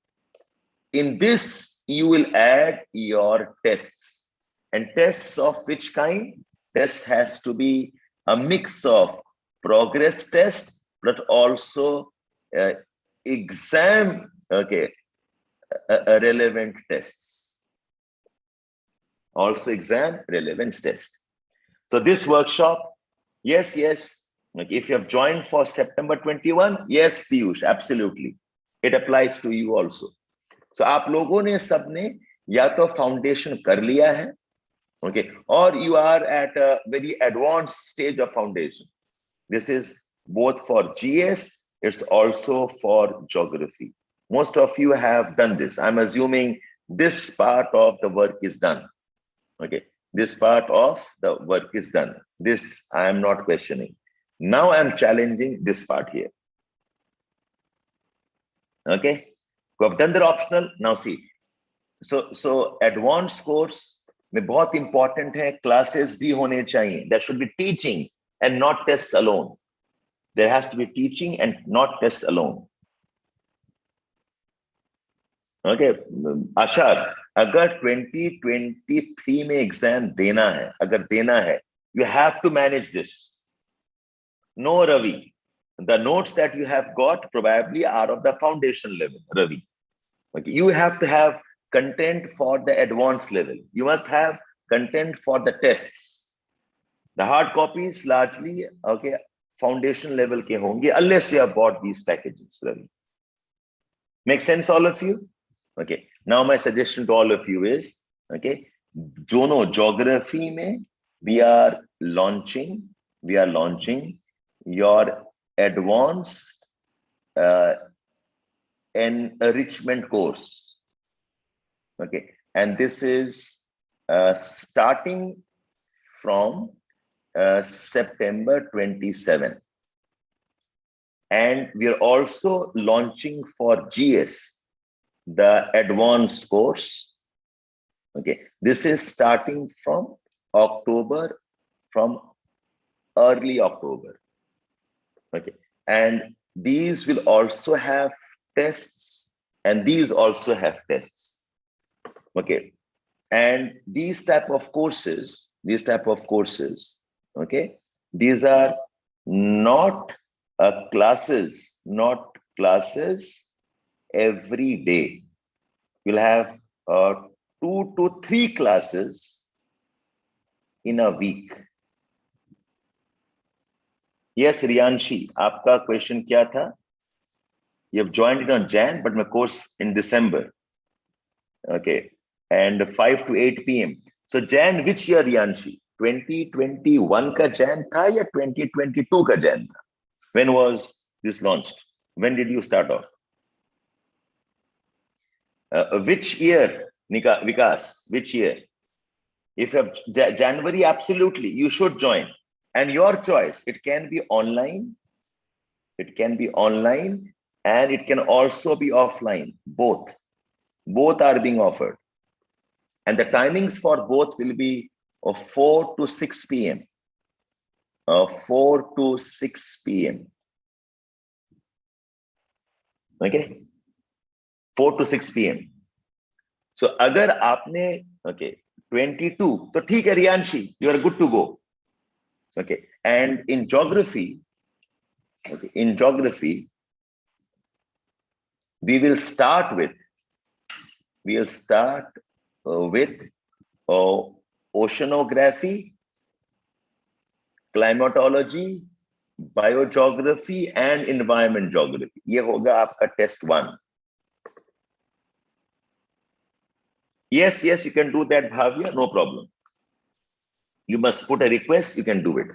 in this, you will add your tests. And tests of which kind? Tests has to be a mix of progress test, but also exam, okay, relevant tests. Also exam relevance test. So this workshop, yes. Like if you have joined for September 21, yes, Piyush, absolutely. It applies to you also. So आप लोगों ने सबने या तो foundation कर लिया है, okay, or you are at a very advanced stage of foundation. This is both for GS, it's also for geography. Most of you have done this. I'm assuming this part of the work is done. Okay, this part of the work is done. This I am not questioning. Now I'm challenging this part here. Okay, you have done the optional. Now see, so advanced course में बहुत important है, classes भी होने चाहिए. There should be teaching and not tests alone. There has to be teaching and not tests alone. Okay, Ashar, अगर 2023 में exam देना है, अगर देना है, you have to manage this. No, Ravi, the notes that you have got probably are of the foundation level, Ravi. Okay, you have to have content for the advanced level. You must have content for the tests. The hard copies largely, okay, foundation level ke honge, unless you have bought these packages, Ravi. Make sense, all of you? Okay, now my suggestion to all of you is, okay, Jono geography mein we are launching your advanced enrichment course. Okay, and this is starting from September 27. And we are also launching for GS the advanced course. Okay, this is starting from October, from early October. Okay, and these will also have tests, and these also have tests. Okay, and these type of courses, okay, these are not classes every day. You'll have 2 to 3 classes in a week. Yes, Riyanshi, आपका question क्या था? You have joined it on Jan, but my course in December. Okay, and 5 to 8 p.m. So Jan, which year, Riyanshi? 2021 का Jan था या 2022 का Jan था? When was this launched? When did you start off? Which year, Vikas? Which year? If you have January, absolutely, you should join. And your choice, it can be online, and it can also be offline. Both are being offered. And the timings for both will be of 4 to 6 p.m. 4 to 6 p.m. Okay, 4 to 6 p.m. So अगर आपने okay 22 तो ठीक है Riyanshi, you are good to go. Okay, and in geography, we will start with oceanography, climatology, biogeography and environment geography. ये होगा आपका test 1. Yes, you can do that, Bhavya, no problem. You must put a request, you can do it.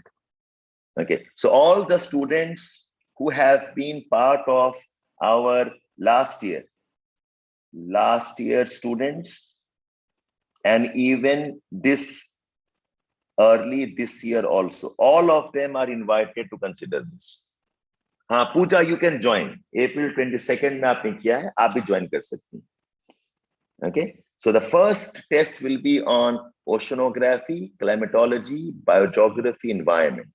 Okay, so all the students who have been part of our last year students, and even early this year also, all of them are invited to consider this. हाँ पूजा, you can join. April 22nd में आपने किया है, आप भी join कर सकती हैं. Okay, so the first test will be on oceanography, climatology, biogeography, environment.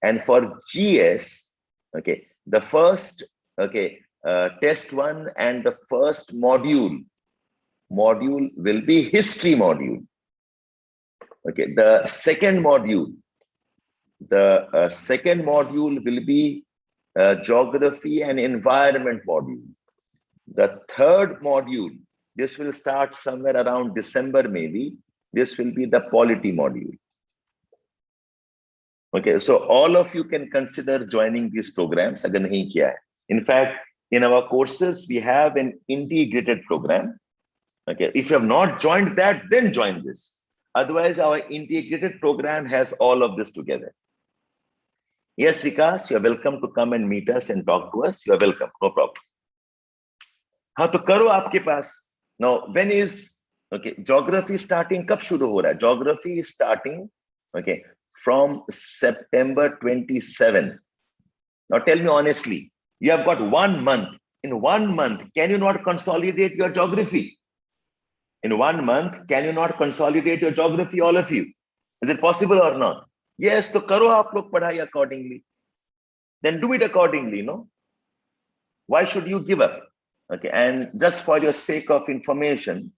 And for GS, okay, the first, test 1 and the first module will be history module. Okay, the second module will be geography and environment module. The third module, this will start somewhere around December maybe. This will be the polity module. Okay, so all of you can consider joining these programs. अगर नहीं किया है. In fact, in our courses, we have an integrated program. Okay, if you have not joined that, then join this. Otherwise, our integrated program has all of this together. Yes, Vikas, you are welcome to come and meet us and talk to us. You are welcome, no problem. हाँ तो करो आपके पास. Now, when is geography starting? कब शुरू हो रहा है? Geography is starting from September 27. Now tell me honestly, you have got 1 month. In 1 month, can you not consolidate your geography? In 1 month, can you not consolidate your geography, all of you? Is it possible or not? Yes, तो करो आप लोग पढ़ाई accordingly. Then do it accordingly, no? Why should you give up? Okay, and just for your sake of information,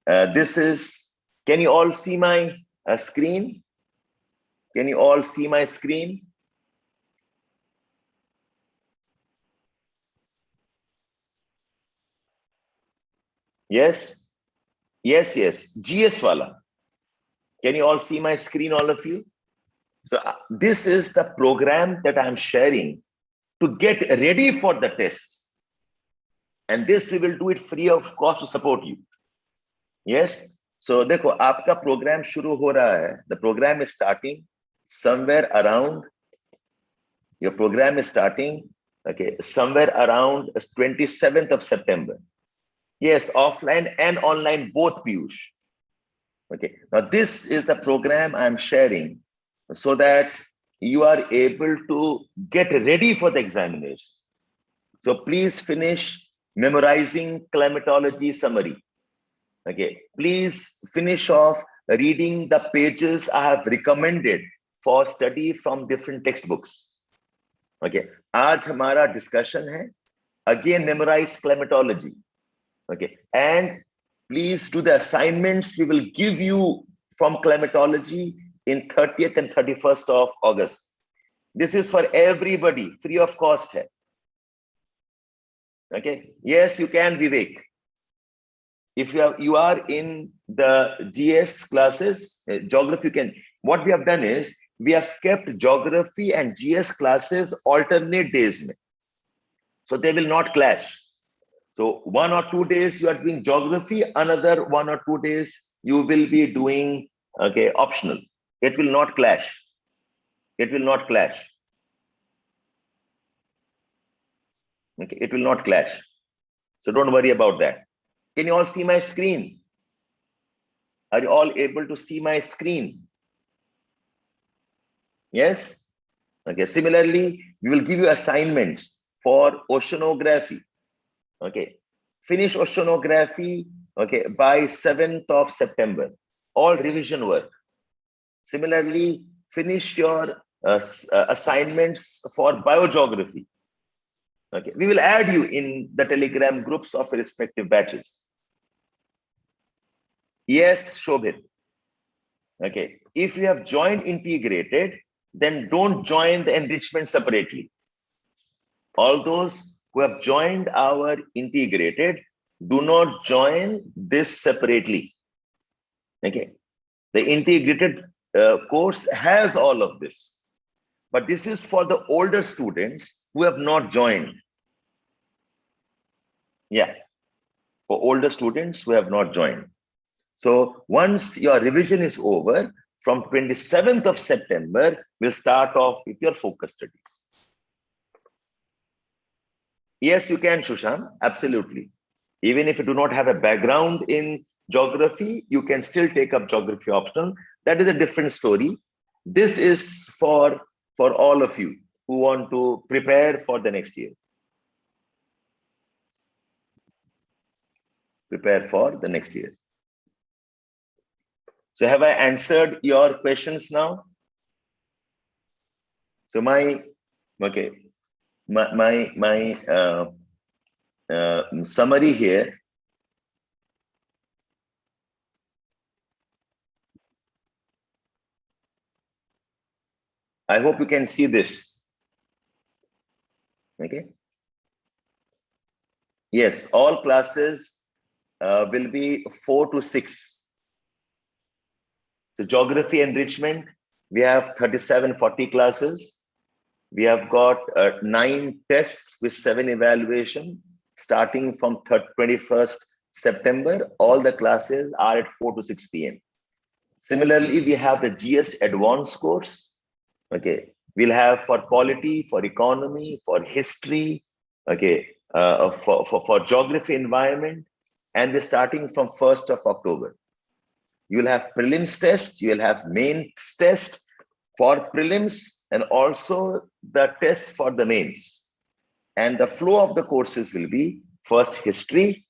this is, can you all see my screen? Can you all see my screen? Yes. GS wala. Can you all see my screen, all of you? So this is the program that I'm sharing to get ready for the test. And this we will do it free of cost to support you. Yes. So देखो आपका program शुरू हो रहा है. The program is starting somewhere around, your program is starting, somewhere around 27th of September. Yes, offline and online, both, Piyush. Okay, now this is the program I'm sharing so that you are able to get ready for the examination. So please finish memorizing climatology summary. Okay, please finish off reading the pages I have recommended for study from different textbooks. Okay, आज हमारा discussion है. Again, memorize climatology. Okay, and please do the assignments we will give you from climatology in 30th and 31st of August. This is for everybody, free of cost. Hai. Okay, yes, you can, Vivek. If you are in the GS classes, geography, you can. What we have done is we have kept geography and GS classes alternate days. So they will not clash. So 1 or 2 days you are doing geography, another 1 or 2 days you will be doing optional. It will not clash. It will not clash. Okay, it will not clash. So don't worry about that. Can you all see my screen? Are you all able to see my screen? Yes? Okay, similarly, we will give you assignments for oceanography. Okay, finish oceanography, by 7th of September, all revision work. Similarly, finish your assignments for biogeography. Okay, we will add you in the Telegram groups of respective batches. Yes, Shobhit. Okay, if you have joined integrated, then don't join the enrichment separately. All those who have joined our integrated, do not join this separately. Okay, the integrated course has all of this. but this is for the older students who have not joined. Yeah, for older students who have not joined. So once your revision is over, from 27th of September, we'll start off with your focus studies. Yes, you can, Shushan, absolutely. Even if you do not have a background in geography, you can still take up geography optional. That is a different story. This is for all of you who want to prepare for the next year. Prepare for the next year. So have I answered your questions now? So my summary here. I hope you can see this. Okay. Yes, all classes will be 4 to 6. So geography enrichment, we have 37-40 classes. We have got 9 tests with 7 evaluation. Starting from 21st September, all the classes are at 4 to 6 p.m. Similarly, we have the GS advanced course. Okay, we'll have for polity, for economy, for history, okay, for geography environment, and we're starting from 1st of October. You'll have prelims tests, you'll have mains test for prelims, and also the test for the mains. And the flow of the courses will be first history,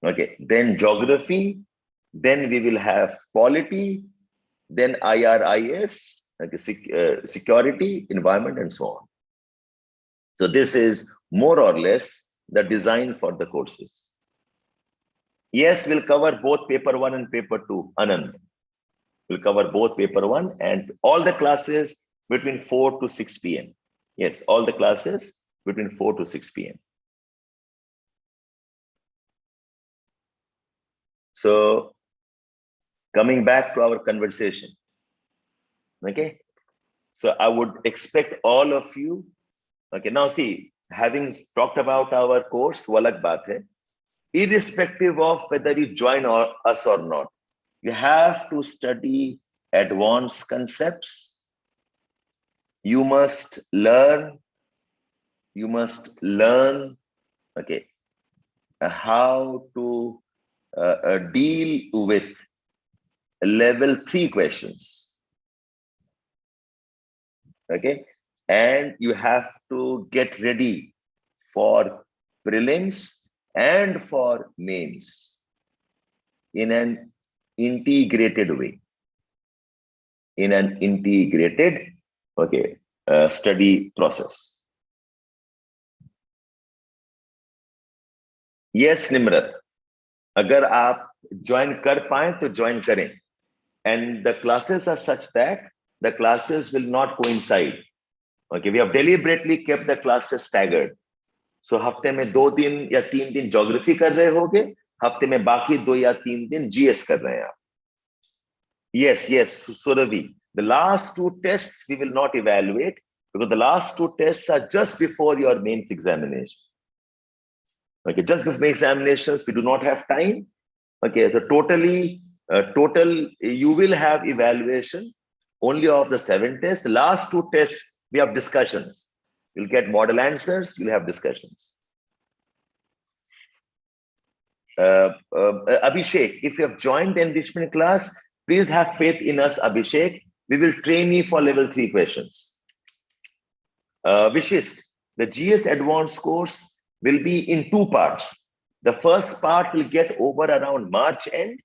okay, then geography, then we will have polity, then IRIS, okay, security, environment, and so on. So this is more or less the design for the courses. Yes, we'll cover both paper 1 and paper 2, Anand. We'll cover both paper 1 and all the classes between 4 to 6 p.m. Yes, all the classes between 4 to 6 p.m. So coming back to our conversation. Okay. So I would expect all of you. Okay. Now see, having talked about our course, walak baat hai, irrespective of whether you join us or not, you have to study advanced concepts. You must learn. Okay, how to deal with level 3 questions. Okay, and you have to get ready for prelims and for mains in an integrated way. In an integrated, okay, study process. Yes, Nimrat. अगर आप join कर पाए तो join करें. And the classes are such that the classes will not coincide. Okay, we have deliberately kept the classes staggered. So हफ्ते में 2 दिन या 3 दिन geography कर रहे होगे, हफ्ते में बाकी 2 या 3 दिन GS कर रहे हैं आप. Yes, Suravi. The last 2 tests we will not evaluate because the last 2 tests are just before your mains examination. Okay, just before examinations, we do not have time. Okay, so total, you will have evaluation only of the 7 tests. The last 2 tests, we have discussions. You'll get model answers, you'll have discussions. Abhishek, if you have joined the enrichment class, please have faith in us, Abhishek. We will train you for level 3 questions. Vishist, the GS advanced course will be in 2 parts. The first part will get over around March end,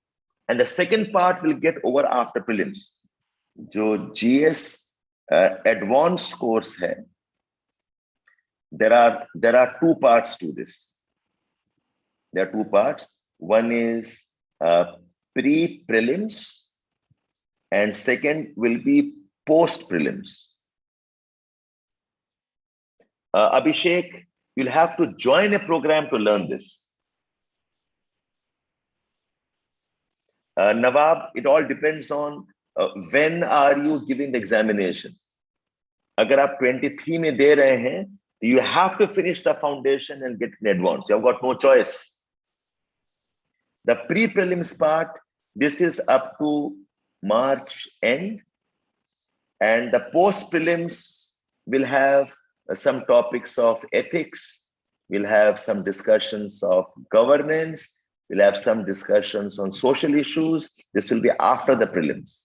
and the second part will get over after prelims. जो GS advanced course hai, there are 2 parts to this. There are 2 parts. One is pre-prelims, and second will be post-prelims. Abhishek, you'll have to join a program to learn this. Nawab, it all depends on when are you giving the examination. अगर आप 23 में दे रहे हैं, you have to finish the foundation and get in advance. You've got no choice. The pre-prelims part, this is up to March end, and the post-prelims will have some topics of ethics, we'll have some discussions of governance, we'll have some discussions on social issues. This will be after the prelims.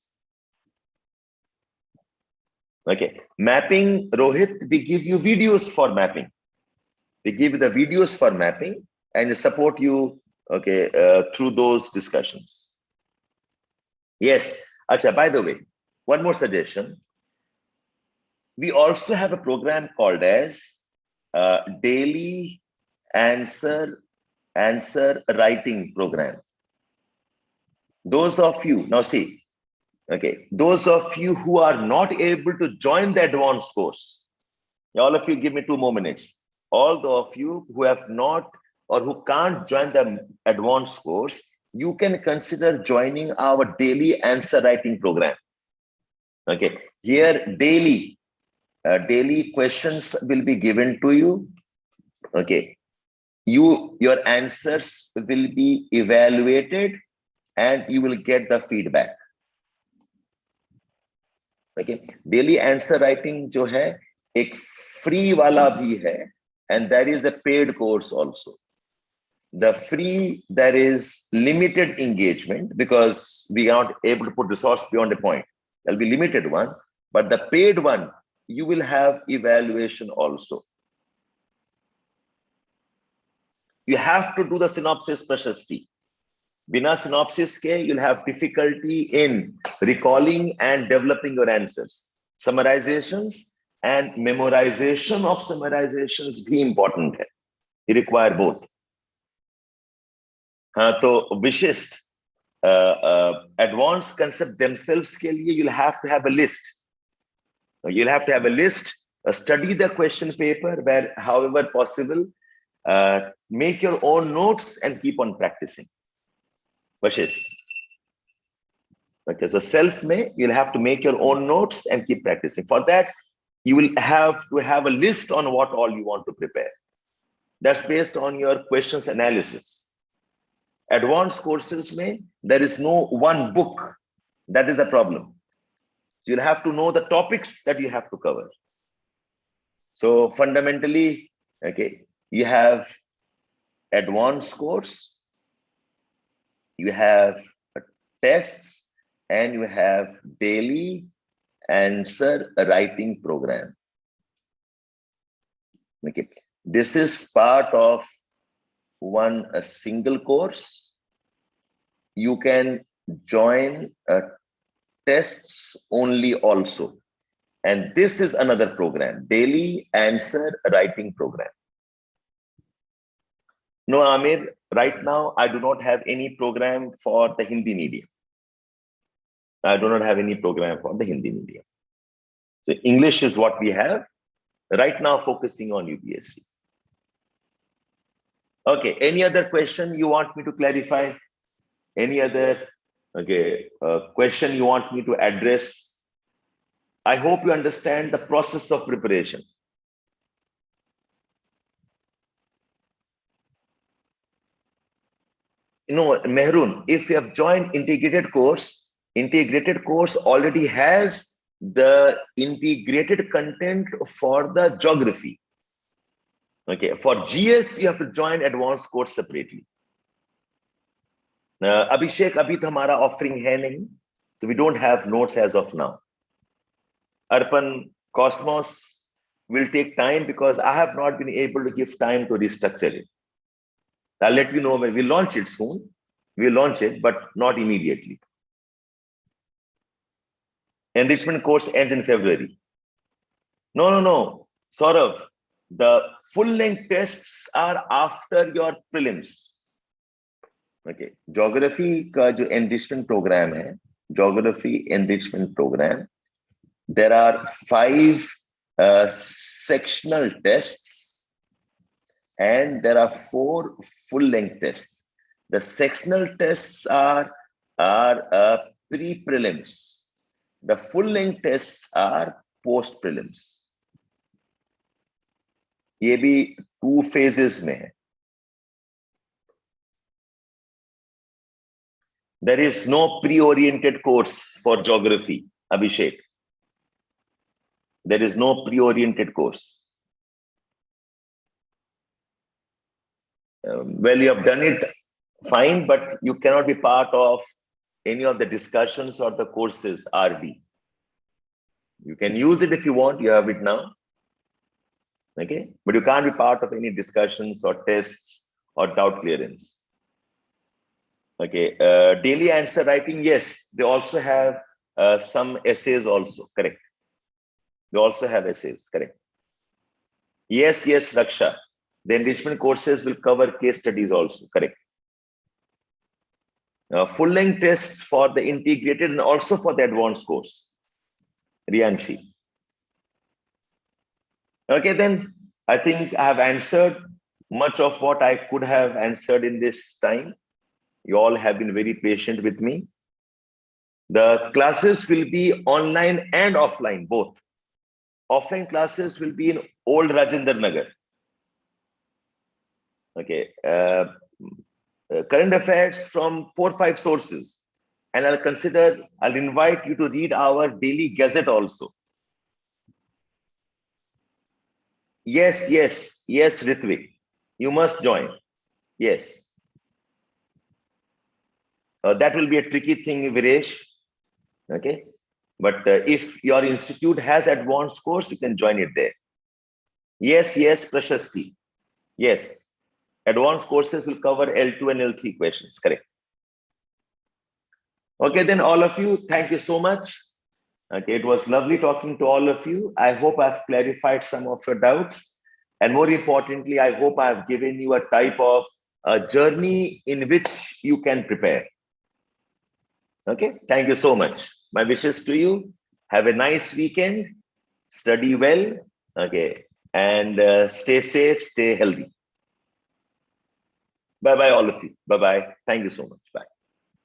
Okay, mapping, Rohit, we give you videos for mapping. We give you the videos for mapping and support you, okay, through those discussions. Yes, Acha, by the way, one more suggestion. We also have a program called as Daily Answer Writing Program. Those of you, now see, okay, those of you who are not able to join the advanced course, all of you give me 2 more minutes. All of you who have not or who can't join the advanced course, you can consider joining our daily answer writing program. Okay, here daily questions will be given to you. Okay, your answers will be evaluated and you will get the feedback. Okay, daily answer writing जो है एक free वाला भी है, and there is a paid course also. The free, there is limited engagement because we are not able to put resource beyond a point. There'll be limited one, but the paid one, you will have evaluation also. You have to do the synopsis prashasti. Bina synopsis ke, you'll have difficulty in recalling and developing your answers. Summarizations and memorization of summarizations bhi important hai. You require both. तो विशिष्ट advanced concept themselves के लिए you'll have to have a list. You'll have to have a list, study the question paper where however possible, make your own notes and keep on practicing. Vashisht. Okay, so self में you'll have to make your own notes and keep practicing. For that, you will have to have a list on what all you want to prepare. That's based on your questions analysis. Advanced courses में there is no one book. That is the problem. You'll have to know the topics that you have to cover. So fundamentally, okay, you have advanced course, you have tests, and you have daily answer writing program. Okay, this is part of a single course. You can join tests only also, and this is another program, daily answer writing program. No, Amir, right now I do not have any program for the Hindi medium. I do not have any program for the Hindi medium. So English is what we have right now, focusing on UPSC. Okay, any other question you want me to clarify? Any other question you want me to address? I hope you understand the process of preparation. No, Mehrun, if you have joined integrated course already has the integrated content for the geography. Okay, for GS you have to join advanced course separately. Abhishek, abhi to hamara offering hai nahi, so we don't have notes as of now. Arpan, Cosmos will take time because I have not been able to give time to restructure it. I'll let you know when we launch it soon. We'll launch it, but not immediately. Enrichment course ends in February. No, Saurav, the full-length tests are after your prelims. Okay, geography का जो enrichment program है, geography enrichment program, there are 5 sectional tests and there are 4 full-length tests. The sectional tests are pre-prelims. The full-length tests are post-prelims. ये भी 2 phases में है. There is no pre-oriented course for geography, Abhishek. There is no pre-oriented course. Well, you have done it fine, but you cannot be part of any of the discussions or the courses RD. You can use it if you want, you have it now. Okay, but you can't be part of any discussions or tests or doubt clearance. Okay, daily answer writing, yes, they also have some essays also, correct. They also have essays, correct. Yes, Raksha. The enrichment courses will cover case studies also, correct. Full-length tests for the integrated and also for the advanced course, Rianshi. Okay, then I think I have answered much of what I could have answered in this time. You all have been very patient with me. The classes will be online and offline, both. Offline classes will be in Old Rajendra Nagar. Okay. Current affairs from 4 or 5 sources. And I'll invite you to read our daily gazette also. Yes, Ritvik. You must join. Yes. That will be a tricky thing, Viresh. Okay. But if your institute has advanced course, you can join it there. Yes, Prashasti. Yes. Advanced courses will cover L2 and L3 questions, correct. Okay, then all of you, thank you so much. Okay, it was lovely talking to all of you. I hope I've clarified some of your doubts. And more importantly, I hope I've given you a type of a journey in which you can prepare. Okay, thank you so much. My wishes to you. Have a nice weekend. Study well. Okay, and stay safe, stay healthy. Bye-bye, all of you. Bye-bye. Thank you so much. Bye.